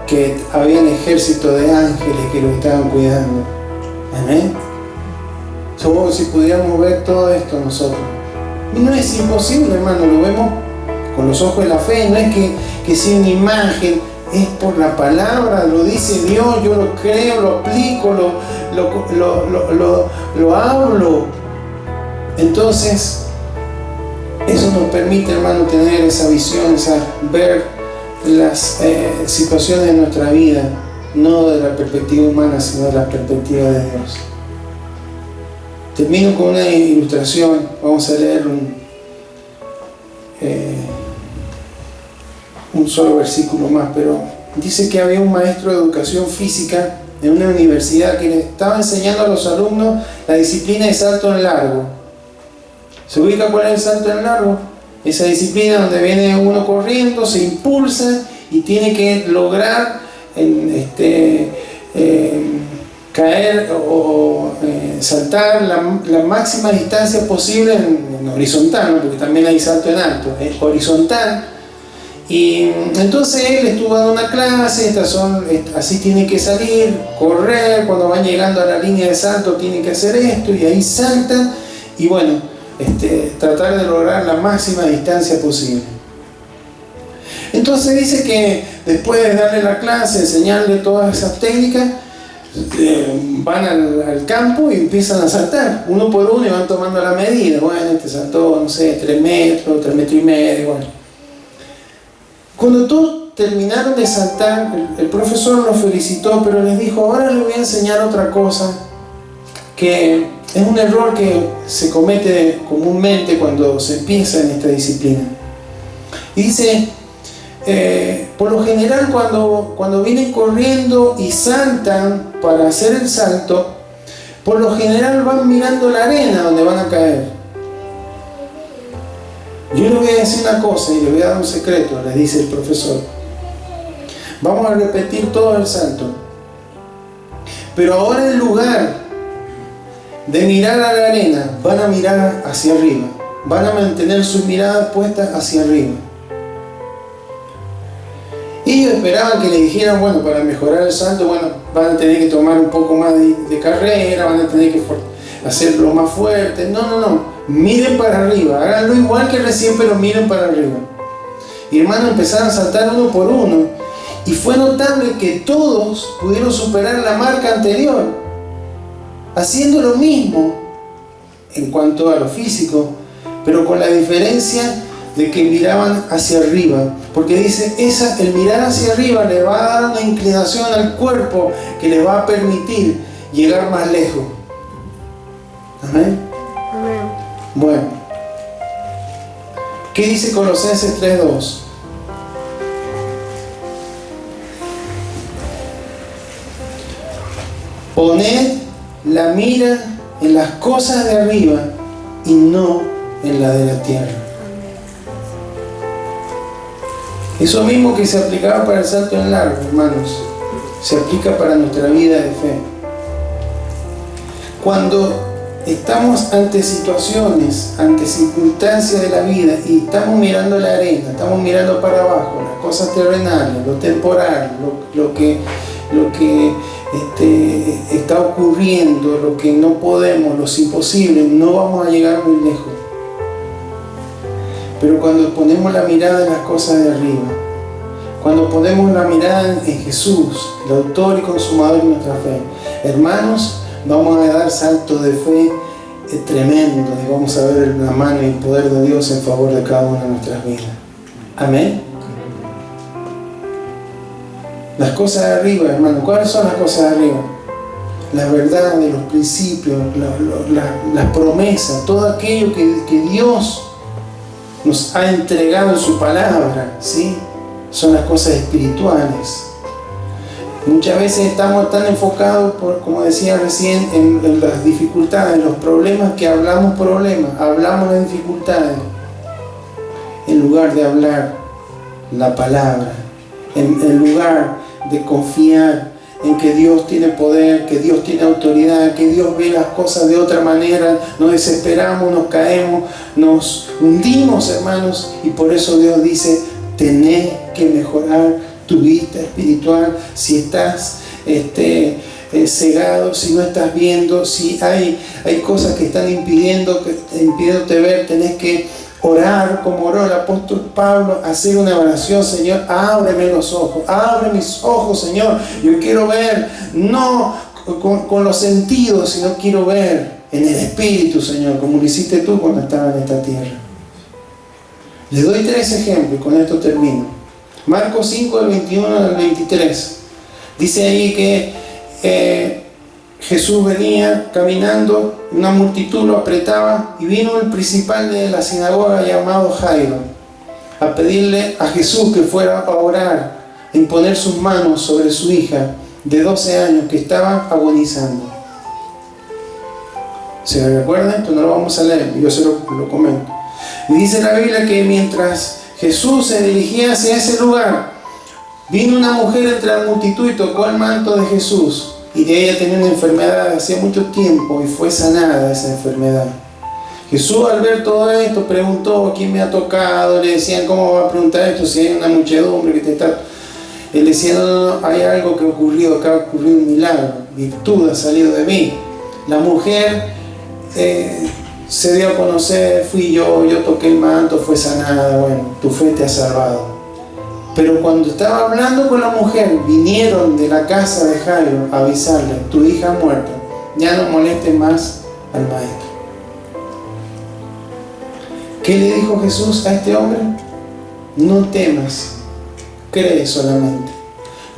que había un ejército de ángeles que lo estaban cuidando? Amén. Solo si pudiéramos ver todo esto nosotros. Y no es imposible, hermano, lo vemos con los ojos de la fe. No es que sea una imagen, es por la palabra, lo dice Dios, yo lo creo, lo aplico, lo hablo. Entonces, eso nos permite, hermano, tener esa visión, ver las situaciones de nuestra vida, no de la perspectiva humana, sino de la perspectiva de Dios. Termino con una ilustración. Vamos a leer un solo versículo más, pero dice que había un maestro de educación física en una universidad que le estaba enseñando a los alumnos la disciplina de salto en largo. ¿Se ubica cuál es el salto en largo? Esa disciplina donde viene uno corriendo, se impulsa y tiene que lograr caer o saltar la máxima distancia posible en horizontal, ¿no? Porque también hay salto en alto, es horizontal. Y entonces él estuvo dando una clase, así tiene que salir, correr, cuando van llegando a la línea de salto tienen que hacer esto, y ahí saltan, y bueno, tratar de lograr la máxima distancia posible. Entonces dice que después de darle la clase, enseñarle todas esas técnicas, van al campo y empiezan a saltar uno por uno y van tomando la medida. Bueno, saltó, no sé, 3 metros, 3 metros y medio. Bueno, cuando todos terminaron de saltar, el profesor los felicitó, pero les dijo: ahora les voy a enseñar otra cosa, que es un error que se comete comúnmente cuando se empieza en esta disciplina. Y dice, por lo general cuando vienen corriendo y saltan para hacer el salto, por lo general van mirando la arena donde van a caer. Yo les voy a decir una cosa y les voy a dar un secreto, les dice el profesor. Vamos a repetir todo el salto, pero ahora en lugar de mirar a la arena, van a mirar hacia arriba, van a mantener sus miradas puestas hacia arriba. Ellos esperaban que le dijeran, bueno, para mejorar el salto, bueno, van a tener que tomar un poco más de carrera, van a tener que hacerlo más fuerte. No, miren para arriba, háganlo igual que recién, pero miren para arriba. Y hermanos, empezaron a saltar uno por uno, y fue notable que todos pudieron superar la marca anterior, haciendo lo mismo en cuanto a lo físico, pero con la diferencia de que miraban hacia arriba, porque dice, el mirar hacia arriba le va a dar una inclinación al cuerpo que le va a permitir llegar más lejos. Amén. Amén. Bueno, ¿qué dice Colosenses 3:2? Poned la mira en las cosas de arriba y no en la de la tierra. Eso mismo que se aplicaba para el salto en largo, hermanos, se aplica para nuestra vida de fe. Cuando estamos ante situaciones, ante circunstancias de la vida y estamos mirando la arena, estamos mirando para abajo, las cosas terrenales, lo temporal, lo que está ocurriendo, lo que no podemos, los imposibles, no vamos a llegar muy lejos. Pero cuando ponemos la mirada en las cosas de arriba, cuando ponemos la mirada en Jesús, el autor y consumador de nuestra fe, hermanos, vamos a dar saltos de fe tremendos y vamos a ver la mano y el poder de Dios en favor de cada una de nuestras vidas. Amén. Las cosas de arriba, hermano, ¿cuáles son las cosas de arriba? la verdad de los principios, las promesas, todo aquello que Dios nos ha entregado en su palabra, ¿sí? Son las cosas espirituales. Muchas veces estamos tan enfocados, como decía recién, en las dificultades, en los problemas, que hablamos de dificultades, en lugar de hablar la palabra, en lugar de confiar en que Dios tiene poder, que Dios tiene autoridad, que Dios ve las cosas de otra manera. Nos desesperamos, nos caemos, nos hundimos, hermanos, y por eso Dios dice: tenés que mejorar tu vista espiritual. Si estás cegado, si no estás viendo, si hay cosas que están impidiéndote ver, tenés que orar como oró el apóstol Pablo, hacer una oración: Señor, ábreme los ojos, abre mis ojos, Señor. Yo quiero ver, no con los sentidos, sino quiero ver en el Espíritu, Señor, como lo hiciste tú cuando estabas en esta tierra. Les doy 3 ejemplos y con esto termino. Marcos 5, del 21 al 23. Dice ahí que Jesús venía caminando, una multitud lo apretaba, y vino el principal de la sinagoga llamado Jairo a pedirle a Jesús que fuera a orar, a imponer sus manos sobre su hija de 12 años que estaba agonizando. ¿Se recuerdan? Esto no lo vamos a leer, yo se lo comento. Y dice la Biblia que mientras Jesús se dirigía hacia ese lugar, vino una mujer entre la multitud y tocó el manto de Jesús. Y de ella tenía una enfermedad de hacía mucho tiempo y fue sanada de esa enfermedad. Jesús, al ver todo esto, preguntó: ¿quién me ha tocado? Le decían: ¿cómo va a preguntar esto si hay una muchedumbre que te está...? Él decía: no, hay algo que ha ocurrido, acá ha ocurrido un milagro, virtud ha salido de mí. La mujer se dio a conocer: fui yo toqué el manto, fue sanada, bueno, tu fe te ha salvado. Pero cuando estaba hablando con la mujer, vinieron de la casa de Jairo a avisarle: tu hija ha muerto, ya no molestes más al maestro. ¿Qué le dijo Jesús a este hombre? No temas, cree solamente.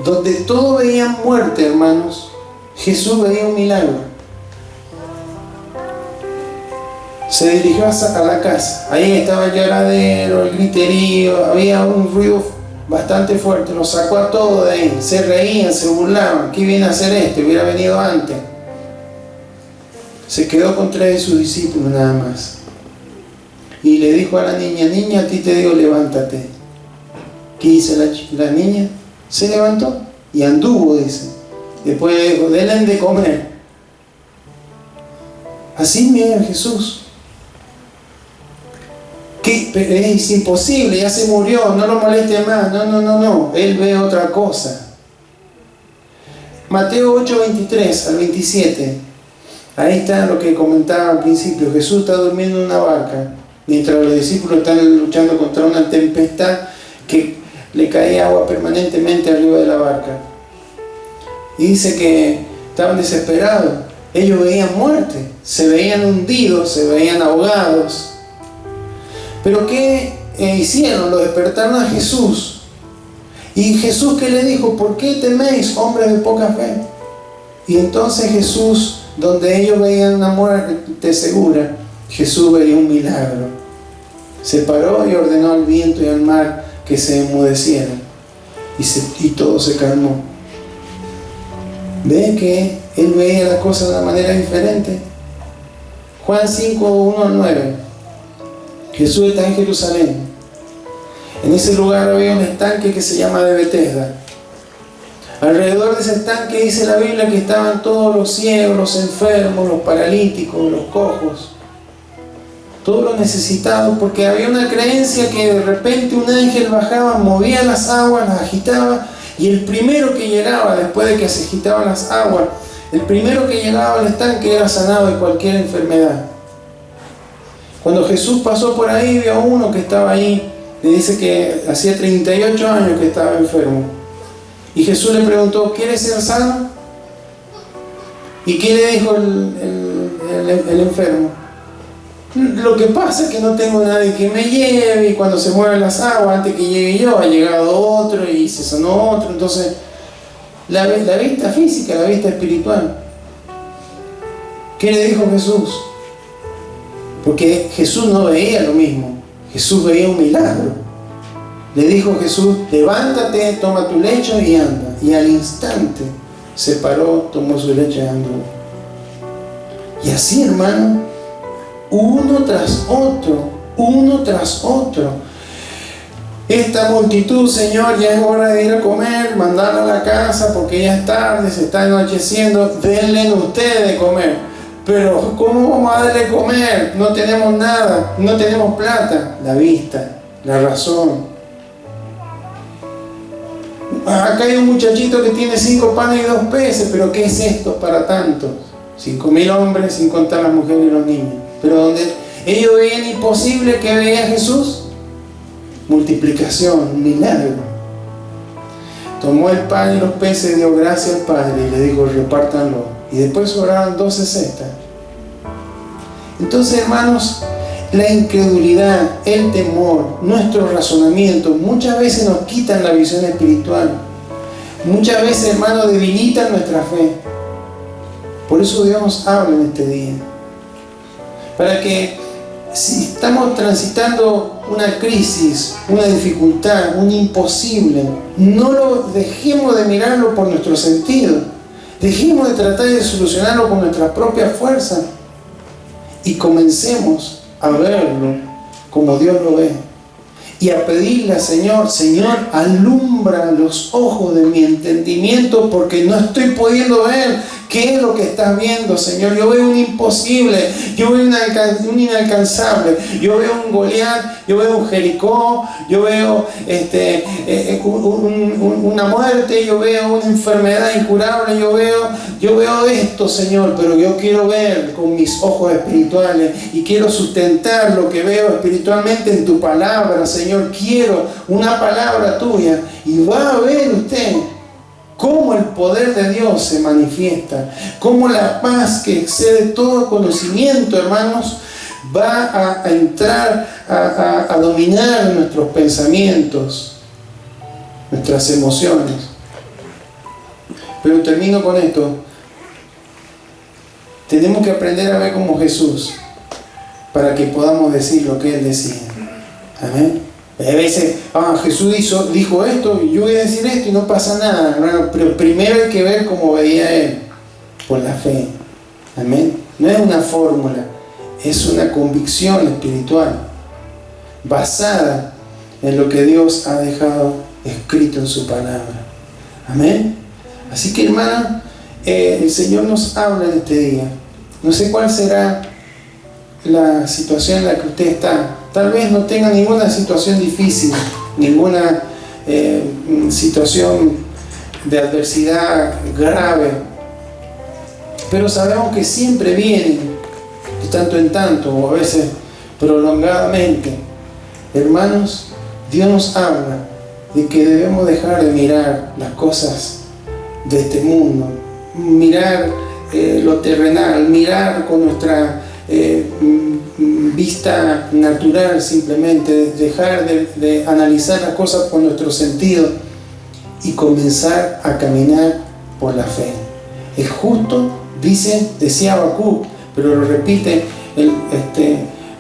Donde todos veían muerte, hermanos, Jesús veía un milagro. Se dirigió a la casa. Ahí estaba el lloradero, el griterío, había un ruido bastante fuerte. Los sacó a todos de ahí. Se reían, se burlaban. ¿Qué viene a hacer este? Hubiera venido antes. Se quedó con 3 de sus discípulos nada más. Y le dijo a la niña: niña, a ti te digo, levántate. ¿Qué hizo la niña? Se levantó y anduvo, dice. Después le dijo: denle de comer. Así mira Jesús. ¿Qué? Es imposible, ya se murió, no lo moleste más. No. Él ve otra cosa. Mateo 8, 23 al 27. Ahí está lo que comentaba al principio. Jesús está durmiendo en una barca, mientras los discípulos están luchando contra una tempestad que le caía agua permanentemente arriba de la barca. Y dice que estaban desesperados. Ellos veían muerte, se veían hundidos, se veían ahogados. Pero ¿qué hicieron? Lo despertaron a Jesús. Y Jesús, ¿qué le dijo? ¿Por qué teméis, hombres de poca fe? Y entonces Jesús, donde ellos veían una muerte segura, Jesús veía un milagro. Se paró y ordenó al viento y al mar que se enmudecieran. Y todo se calmó. ¿Ve que Él veía las cosas de una manera diferente? Juan 5, 1 al 9. Jesús está en Jerusalén. En ese lugar había un estanque que se llama de Betesda. Alrededor de ese estanque dice la Biblia que estaban todos los ciegos, los enfermos, los paralíticos, los cojos, todos los necesitados, porque había una creencia que de repente un ángel bajaba, movía las aguas, las agitaba, y el primero que llegaba, después de que se agitaban las aguas, el primero que llegaba al estanque era sanado de cualquier enfermedad. Cuando Jesús pasó por ahí, vio a uno que estaba ahí, le dice que hacía 38 años que estaba enfermo. Y Jesús le preguntó: ¿quieres ser sano? ¿Y qué le dijo el enfermo? Lo que pasa es que no tengo nadie que me lleve, y cuando se mueven las aguas, antes que llegue yo, ha llegado otro y se sanó otro. Entonces, la vista física, la vista espiritual. ¿Qué le dijo Jesús? Porque Jesús no veía lo mismo. Jesús veía un milagro. Le dijo Jesús, levántate, toma tu lecho y anda. Y al instante se paró, tomó su lecho y andó. Y así, hermano, uno tras otro, uno tras otro. Esta multitud, Señor, ya es hora de ir a comer, mandarla a la casa porque ya es tarde, se está anocheciendo, denle ustedes de comer. Pero ¿cómo vamos a darle de comer? No tenemos nada, no tenemos plata. La vista, la razón. Acá hay un muchachito que tiene 5 panes y 2 peces, pero ¿qué es esto para tantos? 5.000 hombres, sin contar las mujeres y los niños. Pero donde ellos veían imposible, ¿qué veía Jesús? Multiplicación, un milagro. Tomó el pan y los peces, dio gracias al Padre y le dijo, repártanlo. Y después sobraron 12 cestas. Entonces, hermanos, la incredulidad, el temor, nuestros razonamientos muchas veces nos quitan la visión espiritual. Muchas veces, hermanos, debilitan nuestra fe. Por eso Dios nos habla en este día. Para que si estamos transitando una crisis, una dificultad, un imposible, no lo dejemos de mirarlo por nuestro sentido. Dejemos de tratar de solucionarlo con nuestra propia fuerza y comencemos a verlo como Dios lo ve. Y a pedirle al Señor, Señor, alumbra los ojos de mi entendimiento porque no estoy pudiendo ver qué es lo que estás viendo, Señor. Yo veo un imposible, yo veo un inalcanzable, yo veo un Goliat, yo veo un Jericó, yo veo una muerte, yo veo una enfermedad incurable, yo veo esto, Señor, pero yo quiero ver con mis ojos espirituales y quiero sustentar lo que veo espiritualmente en tu palabra, Señor. Quiero una palabra tuya y va a ver usted cómo el poder de Dios se manifiesta, cómo la paz que excede todo conocimiento, hermanos, va a entrar a dominar nuestros pensamientos, nuestras emociones. Pero termino con esto. Tenemos que aprender a ver como Jesús para que podamos decir lo que Él decía. Amén. A veces, Jesús dijo esto y yo voy a decir esto y no pasa nada, hermano. Pero primero hay que ver cómo veía Él, por la fe. Amén. No es una fórmula, es una convicción espiritual basada en lo que Dios ha dejado escrito en su palabra. Amén. Así que, hermano, el Señor nos habla en este día. No sé cuál será la situación en la que usted está. Tal vez no tenga ninguna situación difícil, ninguna situación de adversidad grave, pero sabemos que siempre vienen de tanto en tanto, o a veces prolongadamente. Hermanos, Dios nos habla de que debemos dejar de mirar las cosas de este mundo, mirar lo terrenal, mirar con nuestra vista natural, simplemente dejar de analizar las cosas con nuestro sentido y comenzar a caminar por la fe. El justo, decía Habacuc, pero lo repite el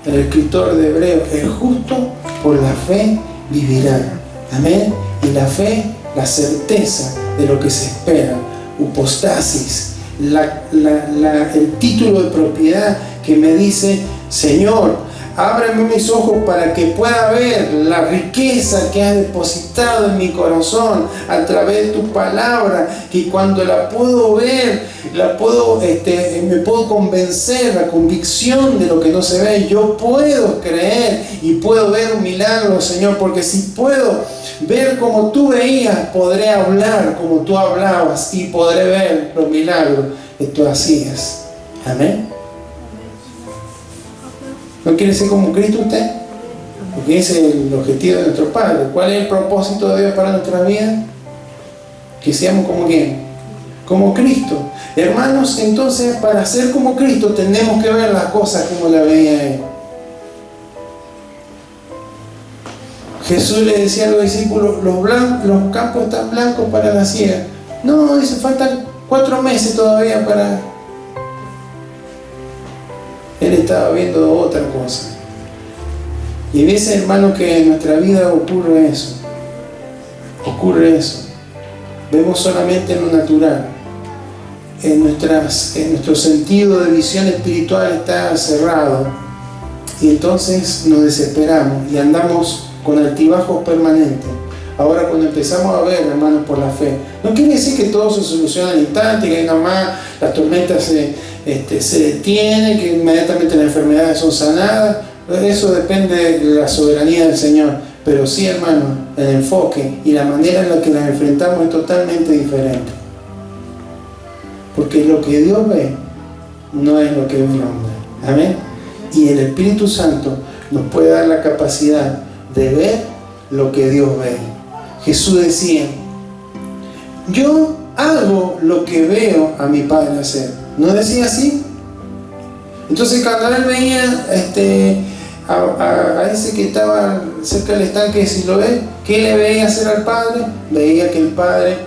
escritor de Hebreos, el justo por la fe vivirá. Amén. Y la fe, la certeza de lo que se espera, upostasis, el título de propiedad que me dice, Señor, ábreme mis ojos para que pueda ver la riqueza que has depositado en mi corazón a través de tu palabra, que cuando la puedo ver, me puedo convencer, la convicción de lo que no se ve, yo puedo creer y puedo ver un milagro, Señor, porque si puedo ver como tú veías, podré hablar como tú hablabas y podré ver los milagros que tú hacías. Amén. ¿No quiere ser como Cristo usted? Porque ese es el objetivo de nuestro Padre. ¿Cuál es el propósito de Dios para nuestra vida? Que seamos como ¿quién? Como Cristo. Hermanos, entonces para ser como Cristo tenemos que ver las cosas como la veía Él. Jesús le decía a los discípulos, los campos están blancos para la siega. No, dice, faltan 4 meses todavía para Él estaba viendo otra cosa. Y a veces, hermano, que en nuestra vida ocurre eso. Vemos solamente en lo natural. Nuestro sentido de visión espiritual está cerrado. Y entonces nos desesperamos y andamos con altibajos permanentes. Ahora, cuando empezamos a ver, hermanos, por la fe, no quiere decir que todo se soluciona al instante, que nada más las tormentas se detienen, que inmediatamente las enfermedades son sanadas. Eso depende de la soberanía del Señor. Pero sí, hermanos, el enfoque y la manera en la que las enfrentamos es totalmente diferente. Porque lo que Dios ve no es lo que ve el hombre. Amén. Y el Espíritu Santo nos puede dar la capacidad de ver lo que Dios ve. Jesús decía: yo hago lo que veo a mi Padre hacer. ¿No decía así? Entonces, cuando él veía a ese que estaba cerca del estanque de Siloé, ¿qué le veía hacer al Padre? Veía que el Padre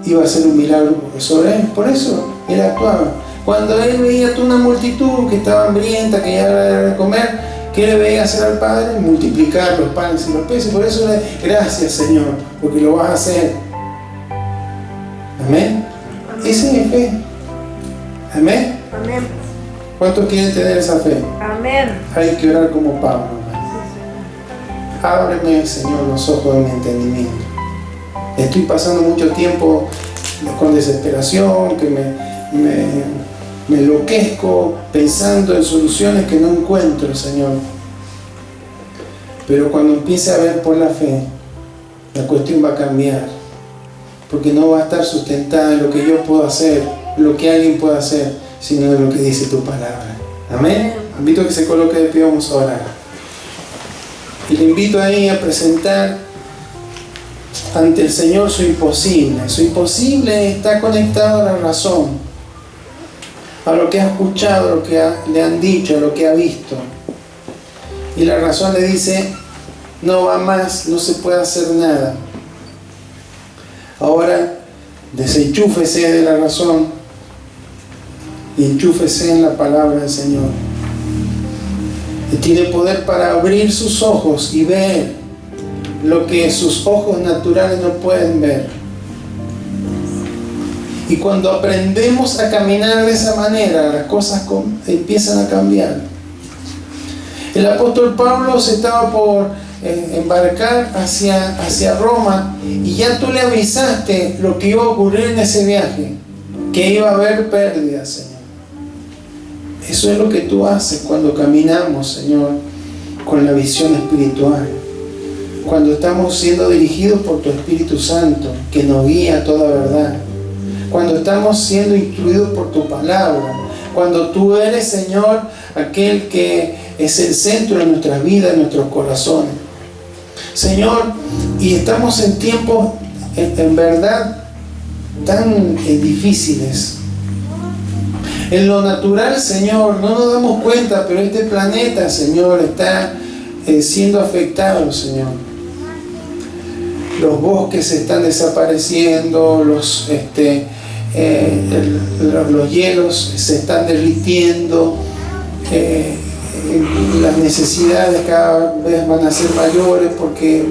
iba a hacer un milagro sobre él. Por eso él actuaba. Cuando él veía a toda una multitud que estaba hambrienta, que ya era de comer, ¿qué le veía hacer al Padre? Multiplicar los panes y los peces. Por eso le gracias, Señor, porque lo vas a hacer. Amén. Esa es mi fe. Amén. Amén. ¿Cuántos quieren tener esa fe? Amén. Hay que orar como Pablo. Ábreme, Señor, los ojos de mi entendimiento. Estoy pasando mucho tiempo con desesperación, que me enloquezco pensando en soluciones que no encuentro, Señor. Pero cuando empiece a ver por la fe, la cuestión va a cambiar. Porque no va a estar sustentada en lo que yo puedo hacer, lo que alguien pueda hacer, sino en lo que dice tu palabra. Amén. Invito a que se coloque de pie, vamos a orar. Y le invito ahí a presentar ante el Señor su imposible. Su imposible está conectado a la razón, a lo que ha escuchado, a lo que le han dicho, a lo que ha visto. Y la razón le dice: no va más, no se puede hacer nada. Ahora desenchúfese de la razón y enchúfese en la palabra del Señor. Y tiene poder para abrir sus ojos y ver lo que sus ojos naturales no pueden ver. Y cuando aprendemos a caminar de esa manera, las cosas empiezan a cambiar. El apóstol Pablo se estaba por embarcar hacia Roma, y ya tú le avisaste lo que iba a ocurrir en ese viaje, que iba a haber pérdidas, Señor. Eso es lo que tú haces cuando caminamos, Señor, con la visión espiritual. Cuando estamos siendo dirigidos por tu Espíritu Santo, que nos guía a toda verdad. Cuando estamos siendo instruidos por tu palabra. Cuando tú eres, Señor, aquel que es el centro de nuestras vidas, de nuestros corazones. Señor, y estamos en tiempos, en verdad, tan difíciles. En lo natural, Señor, no nos damos cuenta, pero este planeta, Señor, está siendo afectado, Señor. Los bosques se están desapareciendo, los hielos se están derritiendo, las necesidades cada vez van a ser mayores, porque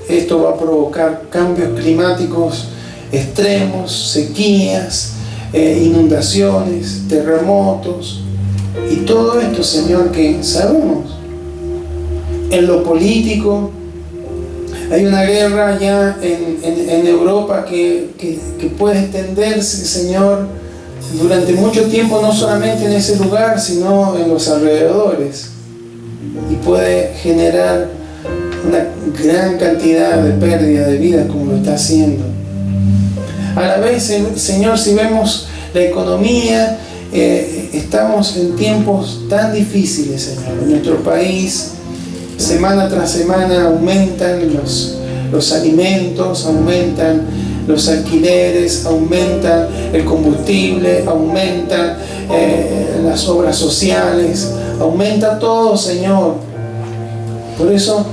esto va a provocar cambios climáticos extremos, sequías, inundaciones, terremotos, y todo esto, Señor, que sabemos. En lo político hay una guerra ya en Europa que puede extenderse, Señor, durante mucho tiempo, no solamente en ese lugar, sino en los alrededores, y puede generar una gran cantidad de pérdida de vidas, como lo está haciendo. A la vez, Señor, si vemos la economía, estamos en tiempos tan difíciles, Señor. En nuestro país, semana tras semana aumentan los alimentos, aumentan los alquileres, aumentan el combustible, aumentan las obras sociales, aumenta todo, Señor. Por eso,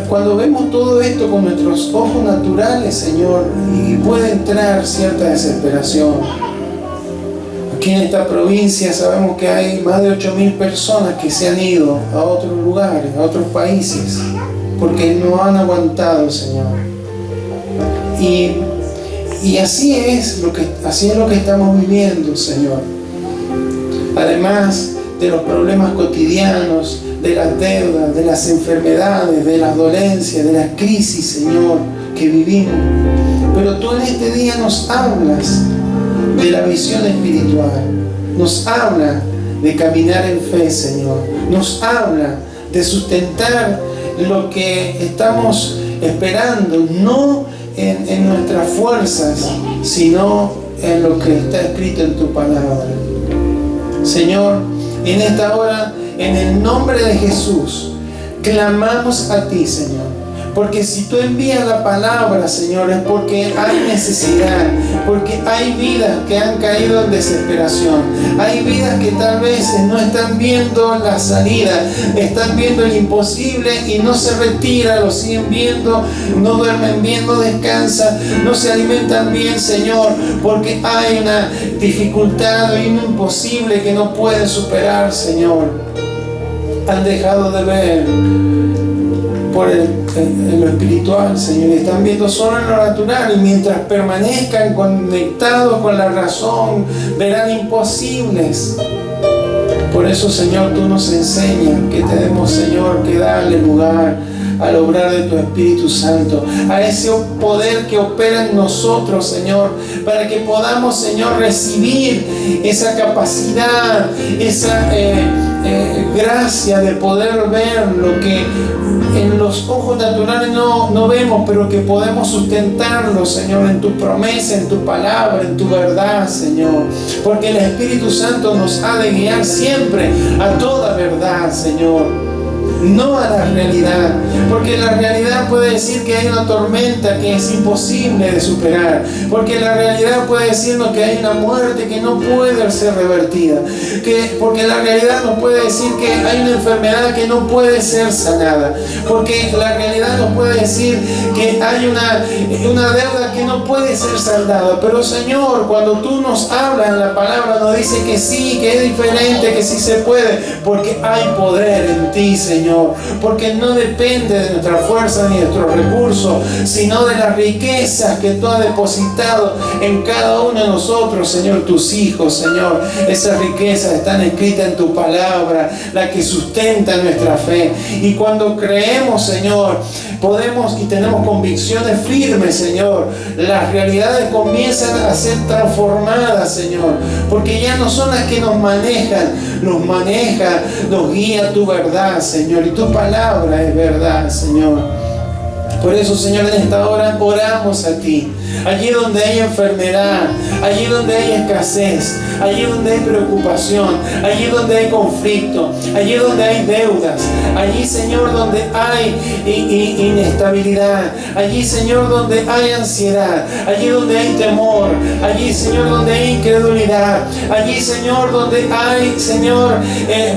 cuando vemos todo esto con nuestros ojos naturales, Señor, y puede entrar cierta desesperación. Aquí en esta provincia sabemos que hay más de 8.000 personas que se han ido a otros lugares, a otros países, porque no han aguantado, Señor. Y así es lo que estamos viviendo, Señor. Además de los problemas cotidianos, de las deudas, de las enfermedades, de las dolencias, de las crisis, Señor, que vivimos. Pero tú en este día nos hablas de la visión espiritual, nos habla de caminar en fe, Señor, nos habla de sustentar lo que estamos esperando, no en nuestras fuerzas, sino en lo que está escrito en tu palabra. Señor, en esta hora, en el nombre de Jesús, clamamos a ti, Señor. Porque si tú envías la palabra, Señor, es porque hay necesidad, porque hay vidas que han caído en desesperación, hay vidas que tal vez no están viendo la salida, están viendo el imposible y no se retiran, lo siguen viendo, no duermen bien, no descansan, no se alimentan bien, Señor, porque hay una dificultad y un imposible que no pueden superar, Señor. Han dejado de ver por en lo espiritual, Señor, y están viendo solo en lo natural, y mientras permanezcan conectados con la razón, verán imposibles. Por eso, Señor, tú nos enseñas que tenemos, Señor, que darle lugar al obrar de tu Espíritu Santo, a ese poder que opera en nosotros, Señor, para que podamos, Señor, recibir esa capacidad, esa gracia de poder ver lo que en los ojos naturales no vemos, pero que podemos sustentarlo, Señor, en tu promesa, en tu palabra, en tu verdad, Señor. Porque el Espíritu Santo nos ha de guiar siempre a toda verdad, Señor. No a la realidad, porque la realidad puede decir que hay una tormenta que es imposible de superar, porque la realidad puede decirnos que hay una muerte que no puede ser revertida, porque la realidad nos puede decir que hay una enfermedad que no puede ser sanada, porque la realidad nos puede decir que hay una deuda que no puede ser saldada. Pero, Señor, cuando tú nos hablas en la palabra, nos dice que sí, que es diferente, que sí se puede, porque hay poder en ti, Señor. Porque no depende de nuestra fuerza ni de nuestros recursos, sino de las riquezas que tú has depositado en cada uno de nosotros, Señor, tus hijos, Señor. Esas riquezas están escritas en tu palabra, la que sustenta nuestra fe. Y cuando creemos, Señor, podemos y tenemos convicciones firmes, Señor, las realidades comienzan a ser transformadas, Señor, porque ya no son las que nos manejan, nos guía tu verdad, Señor, y tu palabra es verdad, Señor. Por eso, Señor, en esta hora oramos a ti. Allí donde hay enfermedad, allí donde hay escasez, allí donde hay preocupación, allí donde hay conflicto, allí donde hay deudas, allí, Señor, donde hay inestabilidad, allí, Señor, donde hay ansiedad, allí donde hay temor, allí, Señor, donde hay incredulidad, allí, Señor, donde hay, Señor,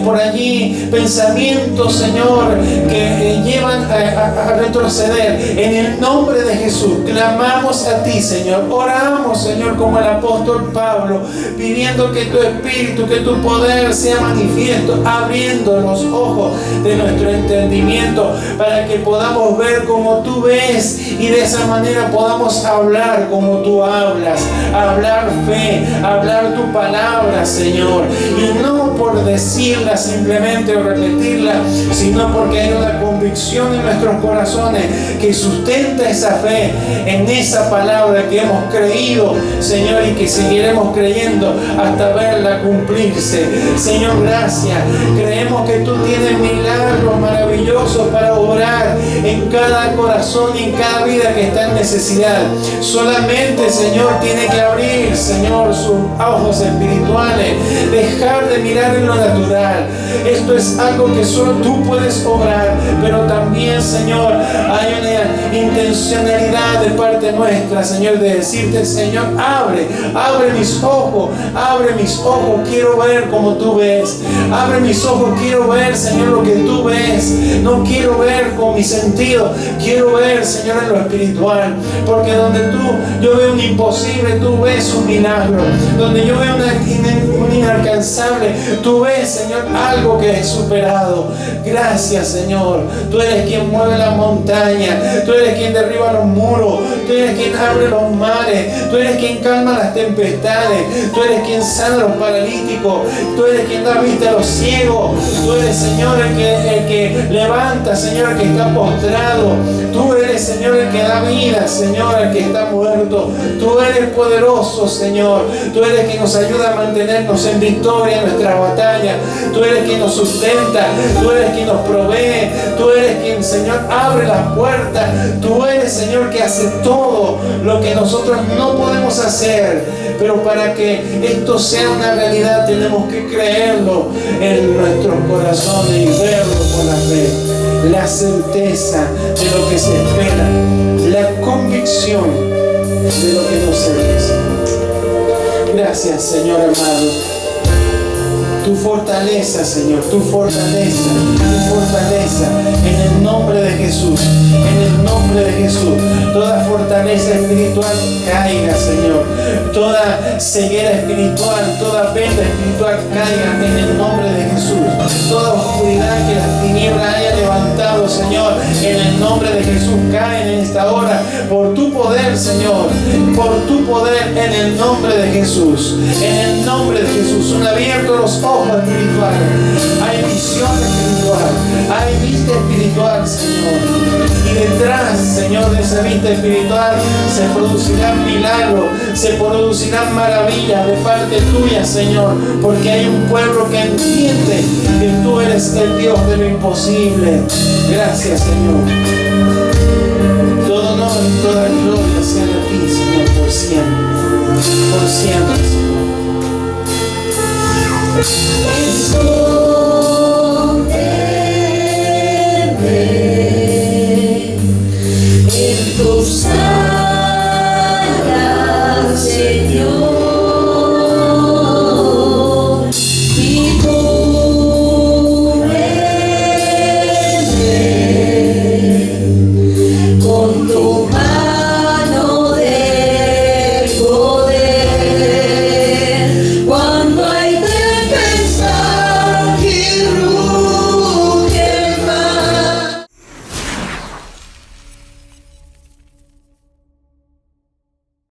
por allí pensamientos, Señor, que llevan a retroceder. En el nombre de Jesús clamamos a ti, Señor, oramos, Señor, como el apóstol Pablo, pidiendo que tu Espíritu, que tu poder sea manifiesto, abriendo los ojos de nuestro entendimiento para que podamos ver como tú ves y de esa manera podamos hablar como tú hablas, hablar fe, hablar tu palabra, Señor, y no por decirla simplemente o repetirla, sino porque hay una convicción en nuestros corazones que sustenta esa fe en esa palabra que hemos creído, Señor, y que seguiremos creyendo hasta verla cumplirse. Señor, gracias. Creemos que tú tienes milagros maravillosos para obrar en cada corazón y en cada vida que está en necesidad. Solamente, Señor, tiene que abrir, Señor, sus ojos espirituales, dejar de mirar en lo natural. Esto es algo que solo tú puedes obrar, pero también, Señor, hay una intencionalidad de parte nuestra, mañana, Señor, de decirte, Señor, abre mis ojos, quiero ver como tú ves. Abre mis ojos, quiero ver, Señor, lo que tú ves. No quiero ver con mi sentido, quiero ver, Señor, en lo espiritual. Porque donde yo veo un imposible, tú ves un milagro. Donde yo veo un inalcanzable, tú ves, Señor, algo que es superado. Gracias, Señor. Tú eres quien mueve la montaña, tú eres quien derriba los muros, tú eres quien abre los mares, tú eres quien calma las tempestades, tú eres quien sana a los paralíticos, tú eres quien da vista a los ciegos, tú eres, Señor, el que levanta, Señor, el que está postrado, tú eres, Señor, el que da vida, Señor, al que está muerto, tú eres poderoso, Señor, tú eres quien nos ayuda a mantenernos en victoria en nuestras batallas, tú eres quien nos sustenta, tú eres quien nos provee, tú eres quien, Señor, abre las puertas, tú eres, Señor, que hace todo lo que nosotros no podemos hacer. Pero para que esto sea una realidad tenemos que creerlo en nuestros corazones y verlo con la fe. La certeza de lo que se espera, la convicción de lo que no se ve. Gracias, Señor amado. Tu fortaleza, Señor, tu fortaleza, en el nombre de Jesús, en el nombre de Jesús. Toda fortaleza espiritual caiga, Señor. Toda ceguera espiritual, toda venda espiritual caiga en el nombre de Jesús. Toda oscuridad que las tinieblas haya levantado, Señor, en el nombre de Jesús, caen en esta hora por tu poder, Señor, por tu poder, en el nombre de Jesús, en el nombre de Jesús. Son abiertos los ojos espirituales, hay visión espiritual, hay vista espiritual, Señor, y detrás, Señor, de esa vista espiritual se producirán milagros, se producirán maravillas de parte tuya, Señor, porque hay un pueblo que entiende que tú eres el Dios de lo imposible. Gracias, Señor. Todo honor y toda gloria sea de ti, Señor, por siempre, Señor.